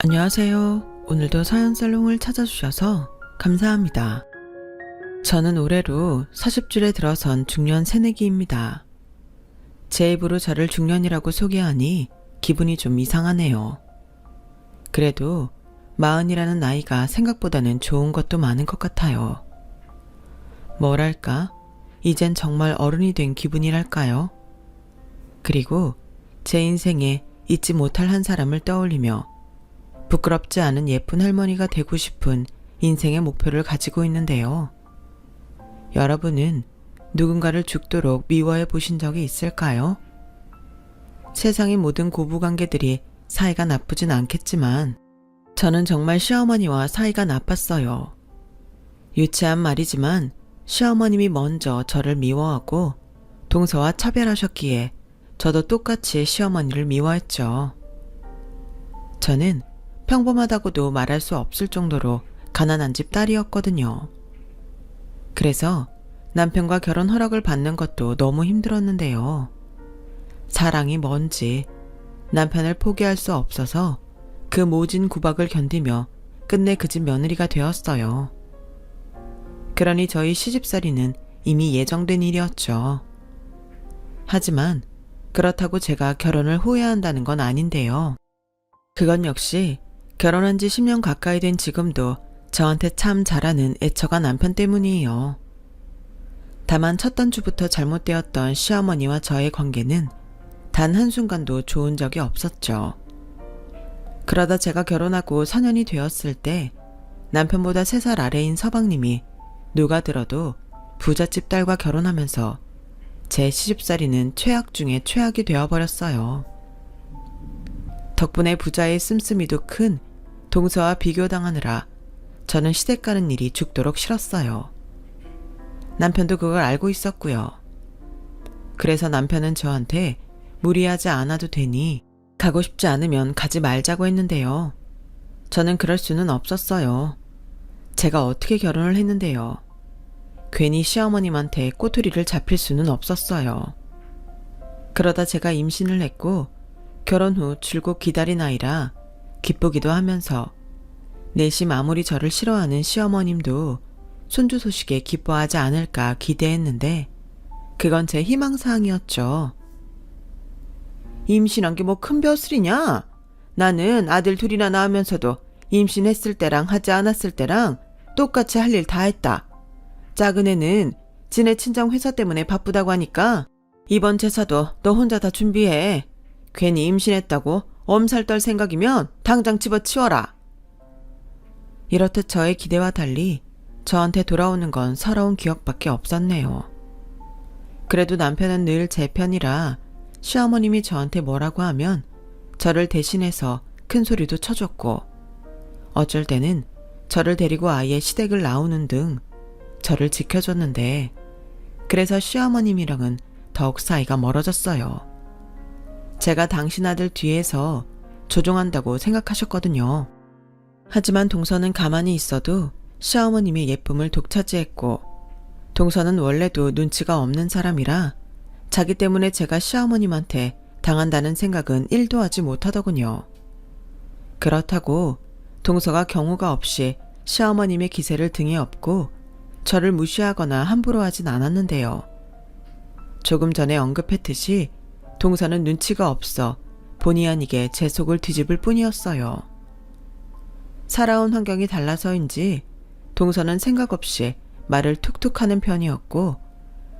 안녕하세요. 오늘도 사연살롱을 찾아주셔서 감사합니다. 저는 올해로 40줄에 들어선 중년 새내기입니다. 제 입으로 저를 중년이라고 소개하니 기분이 좀 이상하네요. 그래도 40이라는 나이가 생각보다는 좋은 것도 많은 것 같아요. 뭐랄까, 이젠 정말 어른이 된 기분이랄까요? 그리고 제 인생에 잊지 못할 한 사람을 떠올리며 부끄럽지 않은 예쁜 할머니가 되고 싶은 인생의 목표를 가지고 있는데요. 여러분은 누군가를 죽도록 미워해 보신 적이 있을까요? 세상의 모든 고부관계들이 사이가 나쁘진 않겠지만 저는 정말 시어머니와 사이가 나빴어요. 유치한 말이지만 시어머님이 먼저 저를 미워하고 동서와 차별하셨기에 저도 똑같이 시어머니를 미워했죠. 저는 평범하다고도 말할 수 없을 정도로 가난한 집 딸이었거든요. 그래서 남편과 결혼 허락을 받는 것도 너무 힘들었는데요. 사랑이 뭔지 남편을 포기할 수 없어서 그 모진 구박을 견디며 끝내 그 집 며느리가 되었어요. 그러니 저희 시집살이는 이미 예정된 일이었죠. 하지만 그렇다고 제가 결혼을 후회한다는 건 아닌데요. 그건 역시 결혼한 지 10년 가까이 된 지금도 저한테 참 잘하는 애처가 남편 때문이에요. 다만 첫 단추부터 잘못되었던 시어머니와 저의 관계는 단 한순간도 좋은 적이 없었죠. 그러다 제가 결혼하고 4년이 되었을 때 남편보다 3살 아래인 서방님이 누가 들어도 부잣집 딸과 결혼하면서 제 시집살이는 최악 중에 최악이 되어버렸어요. 덕분에 부자의 씀씀이도 큰 동서와 비교당하느라 저는 시댁 가는 일이 죽도록 싫었어요. 남편도 그걸 알고 있었고요. 그래서 남편은 저한테 무리하지 않아도 되니 가고 싶지 않으면 가지 말자고 했는데요. 저는 그럴 수는 없었어요. 제가 어떻게 결혼을 했는데요. 괜히 시어머님한테 꼬투리를 잡힐 수는 없었어요. 그러다 제가 임신을 했고 결혼 후 줄곧 기다린 아이라 기쁘기도 하면서 내심 아무리 저를 싫어하는 시어머님도 손주 소식에 기뻐하지 않을까 기대했는데 그건 제 희망사항이었죠. 임신한 게 뭐 큰 벼슬이냐? 나는 아들 둘이나 낳으면서도 임신했을 때랑 하지 않았을 때랑 똑같이 할 일 다 했다. 작은 애는 지네 친정 회사 때문에 바쁘다고 하니까 이번 제사도 너 혼자 다 준비해. 괜히 임신했다고 엄살 떨 생각이면 당장 집어치워라. 이렇듯 저의 기대와 달리 저한테 돌아오는 건 서러운 기억밖에 없었네요. 그래도 남편은 늘 제 편이라 시어머님이 저한테 뭐라고 하면 저를 대신해서 큰 소리도 쳐줬고 어쩔 때는 저를 데리고 아예 시댁을 나오는 등 저를 지켜줬는데 그래서 시어머님이랑은 더욱 사이가 멀어졌어요. 제가 당신 아들 뒤에서 조종한다고 생각하셨거든요. 하지만 동서는 가만히 있어도 시어머님의 예쁨을 독차지했고 동서는 원래도 눈치가 없는 사람이라 자기 때문에 제가 시어머님한테 당한다는 생각은 1도 하지 못하더군요. 그렇다고 동서가 경우가 없이 시어머님의 기세를 등에 업고 저를 무시하거나 함부로 하진 않았는데요. 조금 전에 언급했듯이 동서는 눈치가 없어 본의 아니게 제 속을 뒤집을 뿐이었어요. 살아온 환경이 달라서인지 동서는 생각 없이 말을 툭툭 하는 편이었고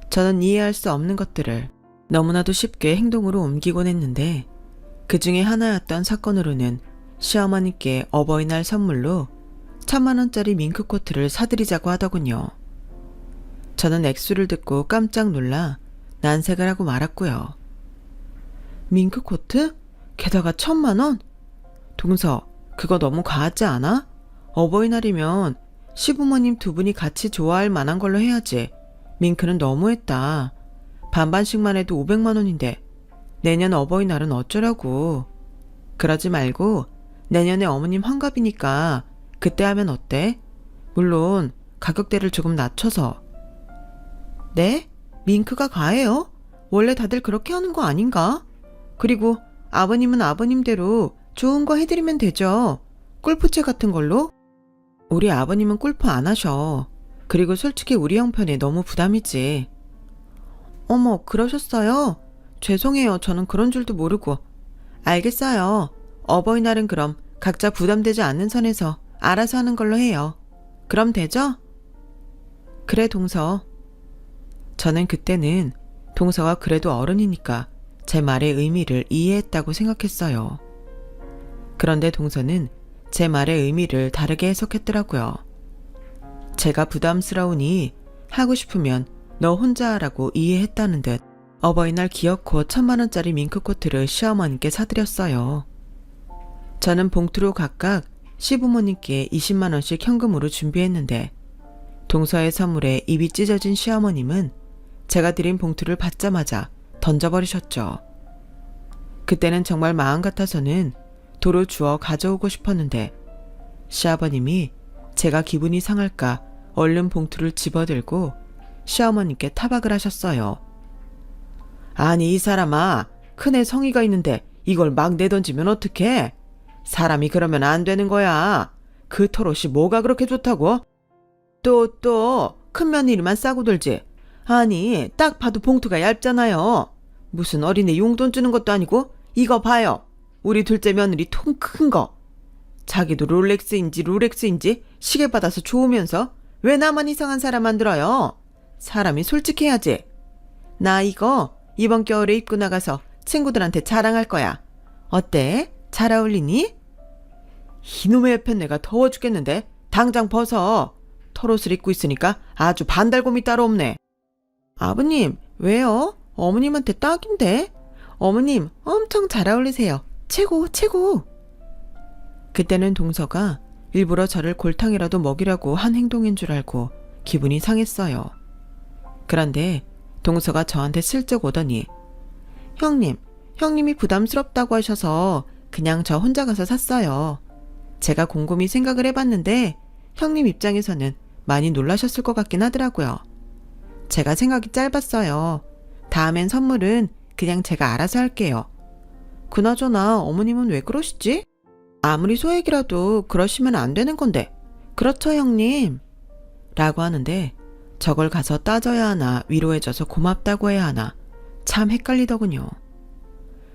저는 이해할 수 없는 것들을 너무나도 쉽게 행동으로 옮기곤 했는데 그 중에 하나였던 사건으로는 시어머니께 어버이날 선물로 1000만원짜리 밍크코트를 사드리자고 하더군요. 저는 액수를 듣고 깜짝 놀라 난색을 하고 말았고요. 밍크코트? 게다가 1000만원? 동서, 그거 너무 과하지 않아? 어버이날이면 시부모님 두 분이 같이 좋아할 만한 걸로 해야지. 밍크는 너무했다. 반반씩만 해도 500만원인데 내년 어버이날은 어쩌라고. 그러지 말고 내년에 어머님 환갑이니까 그때 하면 어때? 물론 가격대를 조금 낮춰서. 네? 밍크가 과해요? 원래 다들 그렇게 하는 거 아닌가? 그리고 아버님은 아버님대로 좋은 거 해드리면 되죠. 골프채 같은 걸로? 우리 아버님은 골프 안 하셔. 그리고 솔직히 우리 형편에 너무 부담이지. 어머, 그러셨어요? 죄송해요. 저는 그런 줄도 모르고. 알겠어요. 어버이날은 그럼 각자 부담되지 않는 선에서 알아서 하는 걸로 해요. 그럼 되죠? 그래, 동서. 저는 그때는 동서가 그래도 어른이니까 제 말의 의미를 이해했다고 생각했어요. 그런데 동서는 제 말의 의미를 다르게 해석했더라고요. 제가 부담스러우니 하고 싶으면 너 혼자 하라고 이해했다는 듯 어버이날 기어코 1,000만 원짜리 밍크코트를 시어머니께 사드렸어요. 저는 봉투로 각각 시부모님께 20만 원씩 현금으로 준비했는데 동서의 선물에 입이 찢어진 시어머님은 제가 드린 봉투를 받자마자 던져버리셨죠. 그때는 정말 마음 같아서는 도로 주워 가져오고 싶었는데 시아버님이 제가 기분이 상할까 얼른 봉투를 집어들고 시어머님께 타박을 하셨어요. 아니, 이 사람아, 큰애 성의가 있는데 이걸 막 내던지면 어떡해? 사람이 그러면 안 되는 거야. 그 털옷이 뭐가 그렇게 좋다고? 또 큰며느리만 싸고 돌지. 아니, 딱 봐도 봉투가 얇잖아요. 무슨 어린애 용돈 주는 것도 아니고. 이거 봐요. 우리 둘째 며느리 통 큰 거. 자기도 롤렉스인지 시계 받아서 좋으면서 왜 나만 이상한 사람 만들어요? 사람이 솔직해야지. 나 이거 이번 겨울에 입고 나가서 친구들한테 자랑할 거야. 어때? 잘 어울리니? 이놈의 옆에 내가 더워 죽겠는데 당장 벗어. 털옷을 입고 있으니까 아주 반달곰이 따로 없네. 아버님, 왜요? 어머님한테 딱인데? 어머님 엄청 잘 어울리세요. 최고. 그때는 동서가 일부러 저를 골탕이라도 먹이라고 한 행동인 줄 알고 기분이 상했어요. 그런데 동서가 저한테 슬쩍 오더니 형님이 부담스럽다고 하셔서 그냥 저 혼자 가서 샀어요. 제가 곰곰이 생각을 해봤는데 형님 입장에서는 많이 놀라셨을 것 같긴 하더라고요. 제가 생각이 짧았어요. 다음엔 선물은 그냥 제가 알아서 할게요. 그나저나 어머님은 왜 그러시지? 아무리 소액이라도 그러시면 안 되는 건데. 그렇죠, 형님? 라고 하는데 저걸 가서 따져야 하나 위로해줘서 고맙다고 해야 하나 참 헷갈리더군요.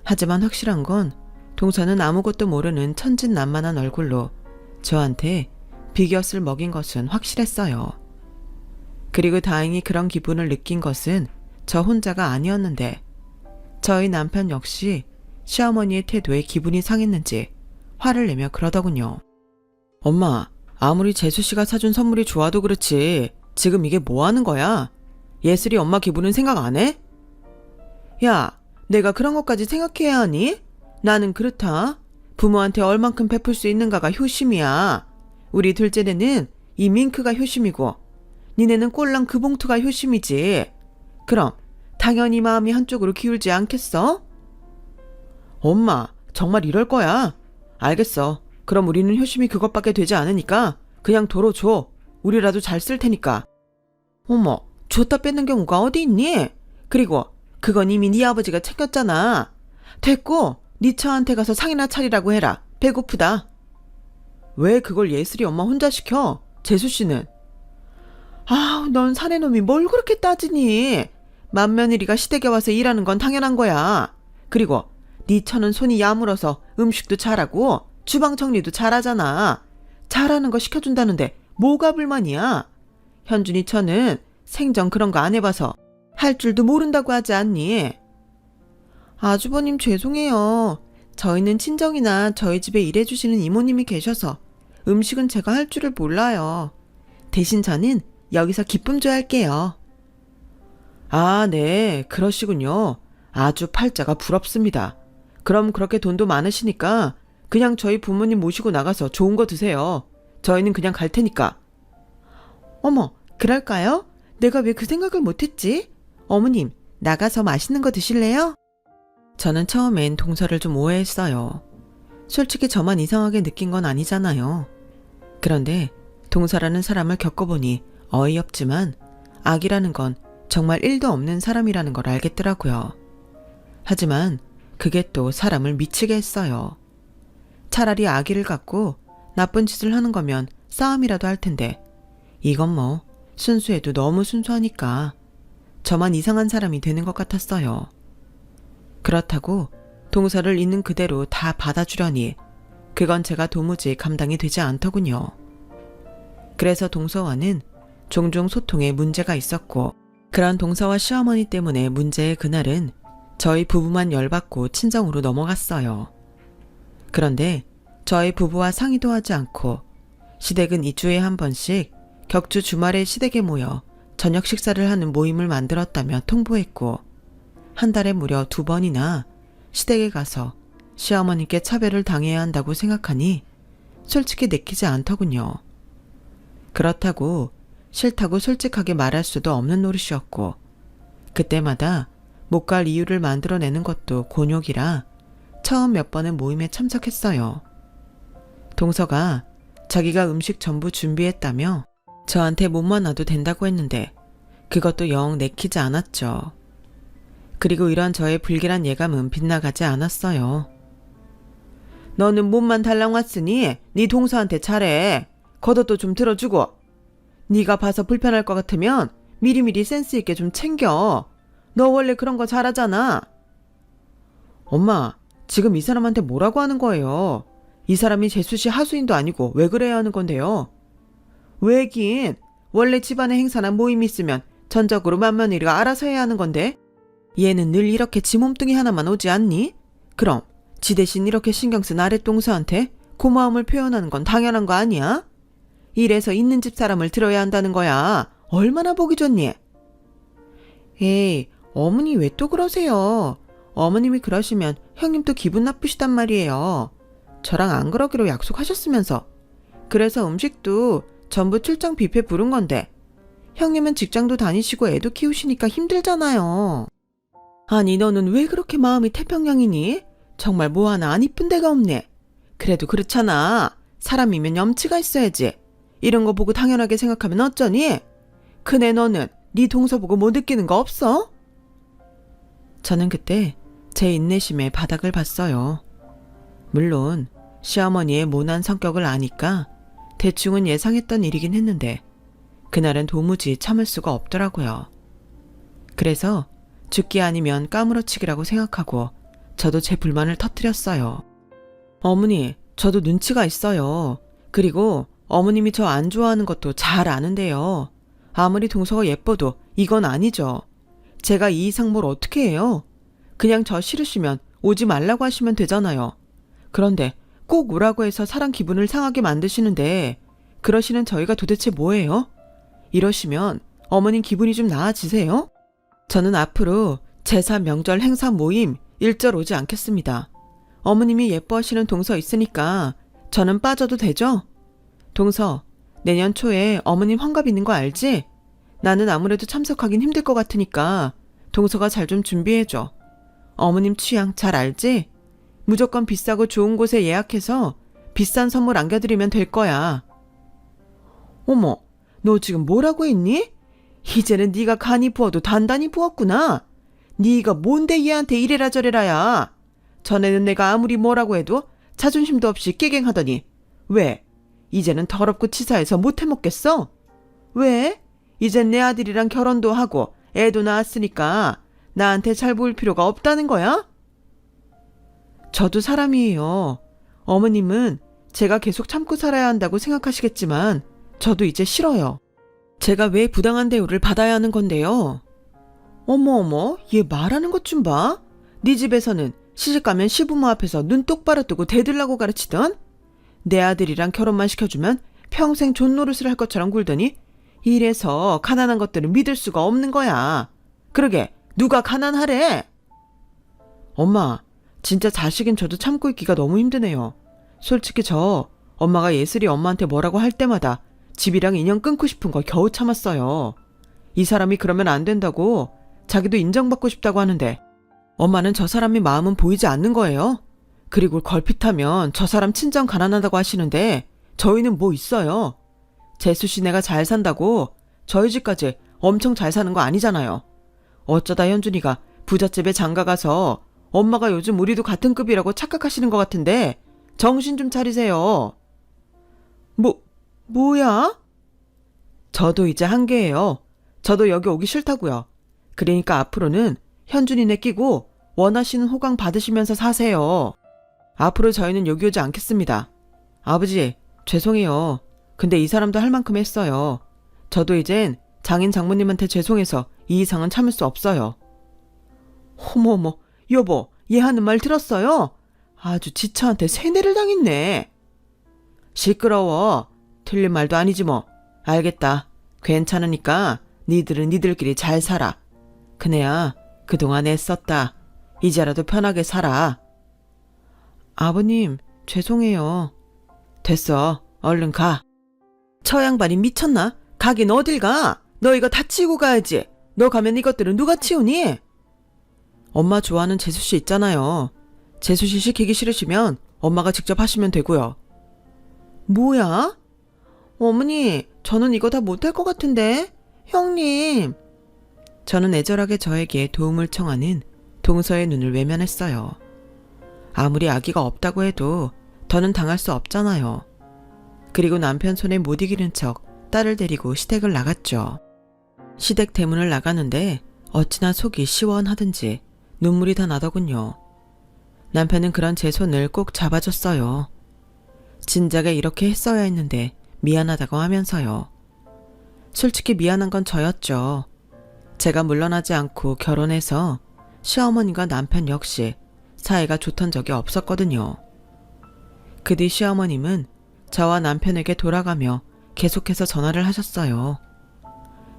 하지만 확실한 건 동서는 아무것도 모르는 천진난만한 얼굴로 저한테 비곁을 먹인 것은 확실했어요. 그리고 다행히 그런 기분을 느낀 것은 저 혼자가 아니었는데 저희 남편 역시 시어머니의 태도에 기분이 상했는지 화를 내며 그러더군요. 엄마, 아무리 재수씨가 사준 선물이 좋아도 그렇지 지금 이게 뭐 하는 거야? 예슬이 엄마 기분은 생각 안 해? 야, 내가 그런 것까지 생각해야 하니? 나는 그렇다. 부모한테 얼만큼 베풀 수 있는가가 효심이야. 우리 둘째네는 이 밍크가 효심이고 니네는 꼴랑 그 봉투가 효심이지. 그럼 당연히 마음이 한쪽으로 기울지 않겠어? 엄마, 정말 이럴 거야? 알겠어. 그럼 우리는 효심이 그것밖에 되지 않으니까 그냥 도로 줘. 우리라도 잘 쓸 테니까. 어머, 줬다 뺏는 경우가 어디 있니? 그리고 그건 이미 네 아버지가 챙겼잖아. 됐고 네 처한테 가서 상이나 차리라고 해라. 배고프다. 왜 그걸 예슬이 엄마 혼자 시켜? 재수씨는. 아우, 넌 사내놈이 뭘 그렇게 따지니? 맏며느리가 시댁에 와서 일하는 건 당연한 거야. 그리고 네 처는 손이 야물어서 음식도 잘하고 주방 정리도 잘하잖아. 잘하는 거 시켜준다는데 뭐가 불만이야? 현준이 처는 생전 그런 거 안 해봐서 할 줄도 모른다고 하지 않니? 아주버님 죄송해요. 저희는 친정이나 저희 집에 일해주시는 이모님이 계셔서 음식은 제가 할 줄을 몰라요. 대신 저는 여기서 기쁨 줘할게요. 아, 네, 그러시군요. 아주 팔자가 부럽습니다. 그럼 그렇게 돈도 많으시니까 그냥 저희 부모님 모시고 나가서 좋은 거 드세요. 저희는 그냥 갈 테니까. 어머, 그럴까요? 내가 왜 그 생각을 못했지? 어머님, 나가서 맛있는 거 드실래요? 저는 처음엔 동서를 좀 오해했어요. 솔직히 저만 이상하게 느낀 건 아니잖아요. 그런데 동서라는 사람을 겪어보니 어이없지만 악이라는 건 정말 1도 없는 사람이라는 걸 알겠더라고요. 하지만 그게 또 사람을 미치게 했어요. 차라리 아기를 갖고 나쁜 짓을 하는 거면 싸움이라도 할 텐데 이건 뭐 순수해도 너무 순수하니까 저만 이상한 사람이 되는 것 같았어요. 그렇다고 동서를 있는 그대로 다 받아주려니 그건 제가 도무지 감당이 되지 않더군요. 그래서 동서와는 종종 소통에 문제가 있었고 그런 동서와 시어머니 때문에 문제의 그날은 저희 부부만 열받고 친정으로 넘어갔어요. 그런데 저희 부부와 상의도 하지 않고 시댁은 2주에 한 번씩 격주 주말에 시댁에 모여 저녁 식사를 하는 모임을 만들었다며 통보했고 한 달에 무려 2번이나 시댁에 가서 시어머니께 차별을 당해야 한다고 생각하니 솔직히 내키지 않더군요. 그렇다고 싫다고 솔직하게 말할 수도 없는 노릇이었고 그때마다 못 갈 이유를 만들어내는 것도 곤욕이라 처음 몇 번의 모임에 참석했어요. 동서가 자기가 음식 전부 준비했다며 저한테 몸만 놔도 된다고 했는데 그것도 영 내키지 않았죠. 그리고 이런 저의 불길한 예감은 빗나가지 않았어요. 너는 몸만 달랑 왔으니 네 동서한테 잘해. 겉옷도 좀 들어주고. 네가 봐서 불편할 것 같으면 미리미리 센스 있게 좀 챙겨. 너 원래 그런 거 잘하잖아. 엄마, 지금 이 사람한테 뭐라고 하는 거예요? 이 사람이 재수씨 하수인도 아니고 왜 그래야 하는 건데요? 왜긴 원래 집안에 행사나 모임이 있으면 전적으로 맏며느리가 알아서 해야 하는 건데 얘는 늘 이렇게 지 몸뚱이 하나만 오지 않니? 그럼 지 대신 이렇게 신경 쓴 아랫동서한테 고마움을 표현하는 건 당연한 거 아니야? 이래서 있는 집 사람을 들어야 한다는 거야. 얼마나 보기 좋니? 에이, 어머니 왜 또 그러세요? 어머님이 그러시면 형님도 기분 나쁘시단 말이에요. 저랑 안 그러기로 약속하셨으면서. 그래서 음식도 전부 출장 뷔페 부른 건데 형님은 직장도 다니시고 애도 키우시니까 힘들잖아요. 아니 너는 왜 그렇게 마음이 태평양이니? 정말 뭐 하나 안 이쁜 데가 없네. 그래도 그렇잖아. 사람이면 염치가 있어야지. 이런 거 보고 당연하게 생각하면 어쩌니? 그네 너는 네 동서 보고 못 느끼는 거 없어? 저는 그때 제 인내심의 바닥을 봤어요. 물론 시어머니의 모난 성격을 아니까 대충은 예상했던 일이긴 했는데 그날은 도무지 참을 수가 없더라고요. 그래서 죽기 아니면 까무러치기라고 생각하고 저도 제 불만을 터뜨렸어요. 어머니, 저도 눈치가 있어요. 그리고 어머님이 저 안 좋아하는 것도 잘 아는데요. 아무리 동서가 예뻐도 이건 아니죠. 제가 이 이상 뭘 어떻게 해요? 그냥 저 싫으시면 오지 말라고 하시면 되잖아요. 그런데 꼭 오라고 해서 사람 기분을 상하게 만드시는데 그러시는 저희가 도대체 뭐예요? 이러시면 어머님 기분이 좀 나아지세요? 저는 앞으로 제사, 명절, 행사, 모임 일절 오지 않겠습니다. 어머님이 예뻐하시는 동서 있으니까 저는 빠져도 되죠? 동서, 내년 초에 어머님 환갑 있는 거 알지? 나는 아무래도 참석하긴 힘들 것 같으니까 동서가 잘 좀 준비해줘. 어머님 취향 잘 알지? 무조건 비싸고 좋은 곳에 예약해서 비싼 선물 안겨드리면 될 거야. 어머, 너 지금 뭐라고 했니? 이제는 네가 간이 부어도 단단히 부었구나. 네가 뭔데 얘한테 이래라 저래라야. 전에는 내가 아무리 뭐라고 해도 자존심도 없이 깨갱하더니 왜? 이제는 더럽고 치사해서 못 해먹겠어? 왜? 이젠 내 아들이랑 결혼도 하고 애도 낳았으니까 나한테 잘 보일 필요가 없다는 거야? 저도 사람이에요. 어머님은 제가 계속 참고 살아야 한다고 생각하시겠지만 저도 이제 싫어요. 제가 왜 부당한 대우를 받아야 하는 건데요? 어머, 얘 말하는 것 좀 봐. 네 집에서는 시집가면 시부모 앞에서 눈 똑바로 뜨고 대들라고 가르치던 내 아들이랑 결혼만 시켜주면 평생 존노릇을 할 것처럼 굴더니 이래서 가난한 것들은 믿을 수가 없는 거야. 그러게 누가 가난하래? 엄마, 진짜 자식인 저도 참고 있기가 너무 힘드네요. 솔직히 저 엄마가 예슬이 엄마한테 뭐라고 할 때마다 집이랑 인연 끊고 싶은 거 겨우 참았어요. 이 사람이 그러면 안 된다고 자기도 인정받고 싶다고 하는데 엄마는 저 사람의 마음은 보이지 않는 거예요. 그리고 걸핏하면 저 사람 친정 가난하다고 하시는데 저희는 뭐 있어요. 재수씨 내가 잘 산다고 저희 집까지 엄청 잘 사는 거 아니잖아요. 어쩌다 현준이가 부잣집에 장가가서 엄마가 요즘 우리도 같은 급이라고 착각하시는 것 같은데 정신 좀 차리세요. 뭐야? 저도 이제 한계예요. 저도 여기 오기 싫다고요. 그러니까 앞으로는 현준이네 끼고 원하시는 호강 받으시면서 사세요. 앞으로 저희는 여기 오지 않겠습니다. 아버지, 죄송해요. 근데 이 사람도 할 만큼 했어요. 저도 이젠 장인 장모님한테 죄송해서 이 이상은 참을 수 없어요. 어머어머, 여보, 얘 하는 말 들었어요? 아주 지처한테 세뇌를 당했네. 시끄러워. 틀린 말도 아니지 뭐. 알겠다. 괜찮으니까 니들은 니들끼리 잘 살아. 그네야 그동안 애썼다. 이제라도 편하게 살아. 아버님, 죄송해요. 됐어. 얼른 가. 저 양반이 미쳤나? 가긴 어딜 가? 너 이거 다 치우고 가야지. 너 가면 이것들은 누가 치우니? 엄마 좋아하는 재수씨 있잖아요. 재수씨 시키기 싫으시면 엄마가 직접 하시면 되고요. 뭐야? 어머니, 저는 이거 다 못할 것 같은데? 형님. 저는 애절하게 저에게 도움을 청하는 동서의 눈을 외면했어요. 아무리 아기가 없다고 해도 더는 당할 수 없잖아요. 그리고 남편 손에 못 이기는 척 딸을 데리고 시댁을 나갔죠. 시댁 대문을 나가는데 어찌나 속이 시원하든지 눈물이 다 나더군요. 남편은 그런 제 손을 꼭 잡아줬어요. 진작에 이렇게 했어야 했는데 미안하다고 하면서요. 솔직히 미안한 건 저였죠. 제가 물러나지 않고 결혼해서 시어머니가 남편 역시 사이가 좋던 적이 없었거든요. 그 뒤 시어머님은 저와 남편에게 돌아가며 계속해서 전화를 하셨어요.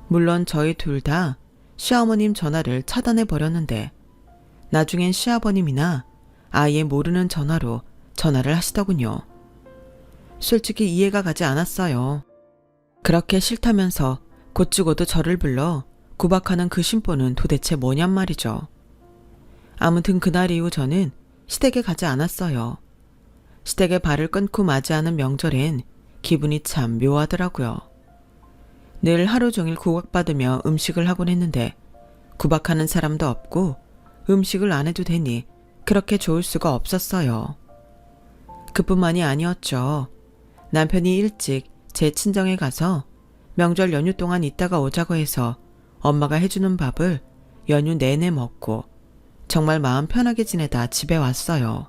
물론 저희 둘 다 시어머님 전화를 차단해 버렸는데 나중엔 시아버님이나 아예 모르는 전화로 전화를 하시더군요. 솔직히 이해가 가지 않았어요. 그렇게 싫다면서 곧죽어도 저를 불러 구박하는 그 심보는 도대체 뭐냔 말이죠. 아무튼 그날 이후 저는 시댁에 가지 않았어요. 시댁에 발을 끊고 맞이하는 명절엔 기분이 참 묘하더라고요. 늘 하루 종일 구박받으며 음식을 하곤 했는데 구박하는 사람도 없고 음식을 안 해도 되니 그렇게 좋을 수가 없었어요. 그뿐만이 아니었죠. 남편이 일찍 제 친정에 가서 명절 연휴 동안 있다가 오자고 해서 엄마가 해주는 밥을 연휴 내내 먹고 정말 마음 편하게 지내다 집에 왔어요.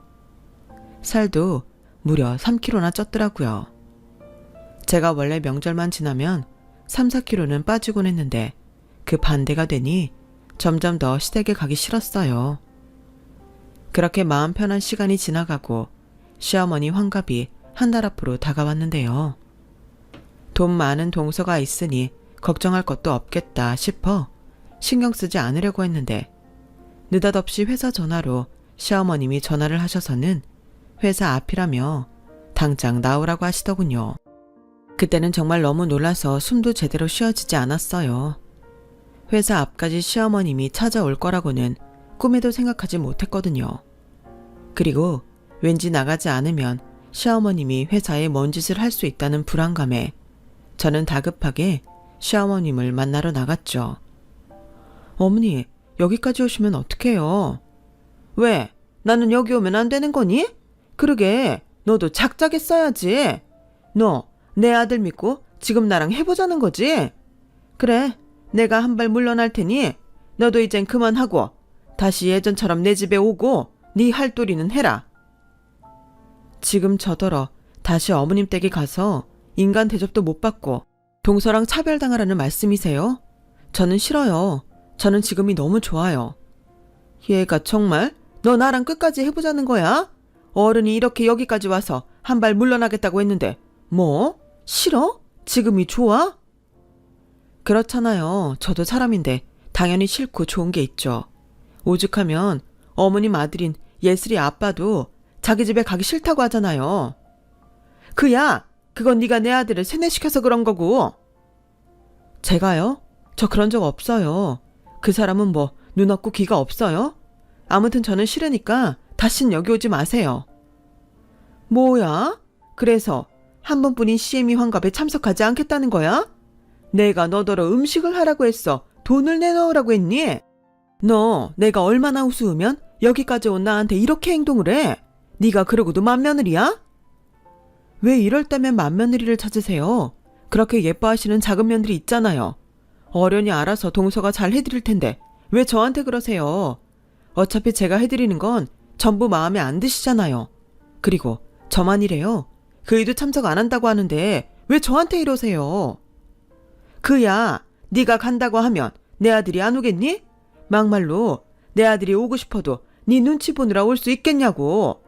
살도 무려 3kg나 쪘더라고요. 제가 원래 명절만 지나면 3, 4kg는 빠지곤 했는데 그 반대가 되니 점점 더 시댁에 가기 싫었어요. 그렇게 마음 편한 시간이 지나가고 시어머니 환갑이 한 달 앞으로 다가왔는데요. 돈 많은 동서가 있으니 걱정할 것도 없겠다 싶어 신경 쓰지 않으려고 했는데 느닷없이 회사 전화로 시어머님이 전화를 하셔서는 회사 앞이라며 당장 나오라고 하시더군요. 그때는 정말 너무 놀라서 숨도 제대로 쉬어지지 않았어요. 회사 앞까지 시어머님이 찾아올 거라고는 꿈에도 생각하지 못했거든요. 그리고 왠지 나가지 않으면 시어머님이 회사에 뭔 짓을 할 수 있다는 불안감에 저는 다급하게 시어머님을 만나러 나갔죠. 어머니, 여기까지 오시면 어떡해요? 왜? 나는 여기 오면 안 되는 거니? 그러게, 너도 작작에 써야지. 너, 내 아들 믿고 지금 나랑 해보자는 거지? 그래, 내가 한 발 물러날 테니 너도 이젠 그만하고 다시 예전처럼 내 집에 오고 네 할도리는 해라. 지금 저더러 다시 어머님 댁에 가서 인간 대접도 못 받고 동서랑 차별당하라는 말씀이세요? 저는 싫어요. 저는 지금이 너무 좋아요. 얘가 정말 너 나랑 끝까지 해보자는 거야? 어른이 이렇게 여기까지 와서 한 발 물러나겠다고 했는데 뭐? 싫어? 지금이 좋아? 그렇잖아요. 저도 사람인데 당연히 싫고 좋은 게 있죠. 오죽하면 어머님 아들인 예슬이 아빠도 자기 집에 가기 싫다고 하잖아요. 그야, 그건 네가 내 아들을 세뇌시켜서 그런 거고. 제가요? 저 그런 적 없어요. 그 사람은 뭐 눈 없고 귀가 없어요? 아무튼 저는 싫으니까 다신 여기 오지 마세요. 뭐야? 그래서 한 번뿐인 CME 환갑에 참석하지 않겠다는 거야? 내가 너더러 음식을 하라고 했어. 돈을 내놓으라고 했니? 너 내가 얼마나 우스우면 여기까지 온 나한테 이렇게 행동을 해? 네가 그러고도 맏며느리야? 왜 이럴 때면 맏며느리를 찾으세요? 그렇게 예뻐하시는 작은 며느리 있잖아요. 어련히 알아서 동서가 잘 해드릴 텐데 왜 저한테 그러세요? 어차피 제가 해드리는 건 전부 마음에 안 드시잖아요. 그리고 저만 이래요. 그이도 참석 안 한다고 하는데 왜 저한테 이러세요? 그야 네가 간다고 하면 내 아들이 안 오겠니? 막말로 내 아들이 오고 싶어도 네 눈치 보느라 올 수 있겠냐고.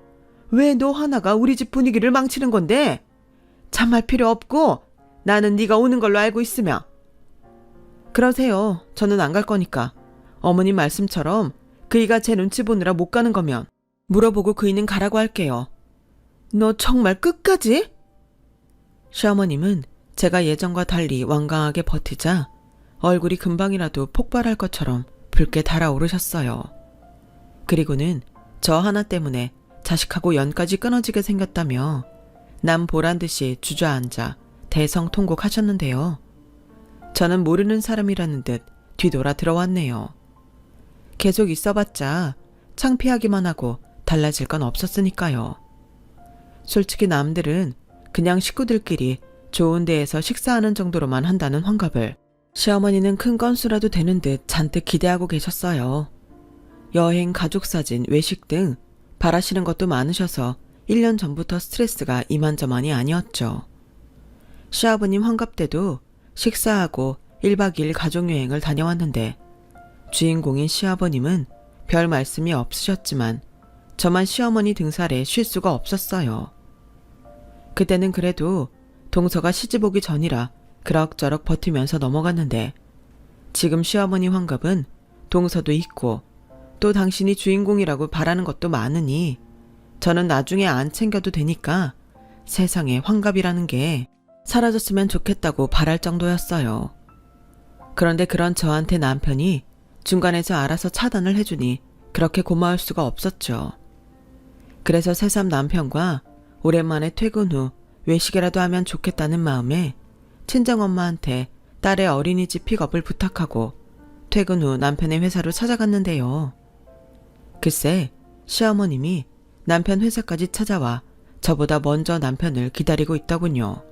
왜 너 하나가 우리 집 분위기를 망치는 건데? 참할 필요 없고 나는 네가 오는 걸로 알고 있으며. 그러세요. 저는 안 갈 거니까. 어머님 말씀처럼 그이가 제 눈치 보느라 못 가는 거면 물어보고 그이는 가라고 할게요. 너 정말 끝까지? 시어머님은 제가 예전과 달리 완강하게 버티자 얼굴이 금방이라도 폭발할 것처럼 붉게 달아오르셨어요. 그리고는 저 하나 때문에 자식하고 연까지 끊어지게 생겼다며 남 보란 듯이 주저앉아 대성통곡하셨는데요. 저는 모르는 사람이라는 듯 뒤돌아 들어왔네요. 계속 있어봤자 창피하기만 하고 달라질 건 없었으니까요. 솔직히 남들은 그냥 식구들끼리 좋은 데에서 식사하는 정도로만 한다는 환갑을 시어머니는 큰 건수라도 되는 듯 잔뜩 기대하고 계셨어요. 여행, 가족사진, 외식 등 바라시는 것도 많으셔서 1년 전부터 스트레스가 이만저만이 아니었죠. 시아버님 환갑 때도 식사하고 1박 2일 가족여행을 다녀왔는데 주인공인 시아버님은 별 말씀이 없으셨지만 저만 시어머니 등살에 쉴 수가 없었어요. 그때는 그래도 동서가 시집 오기 전이라 그럭저럭 버티면서 넘어갔는데 지금 시어머니 환갑은 동서도 있고 또 당신이 주인공이라고 바라는 것도 많으니 저는 나중에 안 챙겨도 되니까 세상에 환갑이라는 게 사라졌으면 좋겠다고 바랄 정도였어요. 그런데 그런 저한테 남편이 중간에서 알아서 차단을 해주니 그렇게 고마울 수가 없었죠. 그래서 새삼 남편과 오랜만에 퇴근 후 외식이라도 하면 좋겠다는 마음에 친정엄마한테 딸의 어린이집 픽업을 부탁하고 퇴근 후 남편의 회사로 찾아갔는데요. 글쎄 시어머님이 남편 회사까지 찾아와 저보다 먼저 남편을 기다리고 있더군요.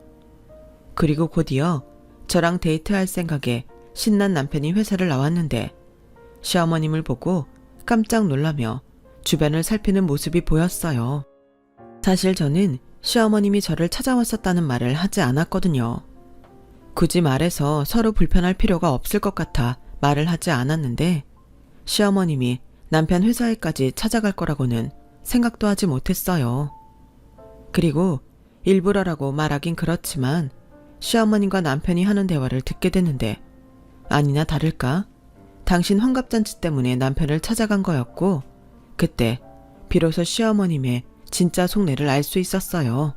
그리고 곧이어 저랑 데이트할 생각에 신난 남편이 회사를 나왔는데 시어머님을 보고 깜짝 놀라며 주변을 살피는 모습이 보였어요. 사실 저는 시어머님이 저를 찾아왔었다는 말을 하지 않았거든요. 굳이 말해서 서로 불편할 필요가 없을 것 같아 말을 하지 않았는데 시어머님이 남편 회사에까지 찾아갈 거라고는 생각도 하지 못했어요. 그리고 일부러라고 말하긴 그렇지만 시어머님과 남편이 하는 대화를 듣게 됐는데 아니나 다를까 당신 환갑잔치 때문에 남편을 찾아간 거였고 그때 비로소 시어머님의 진짜 속내를 알 수 있었어요.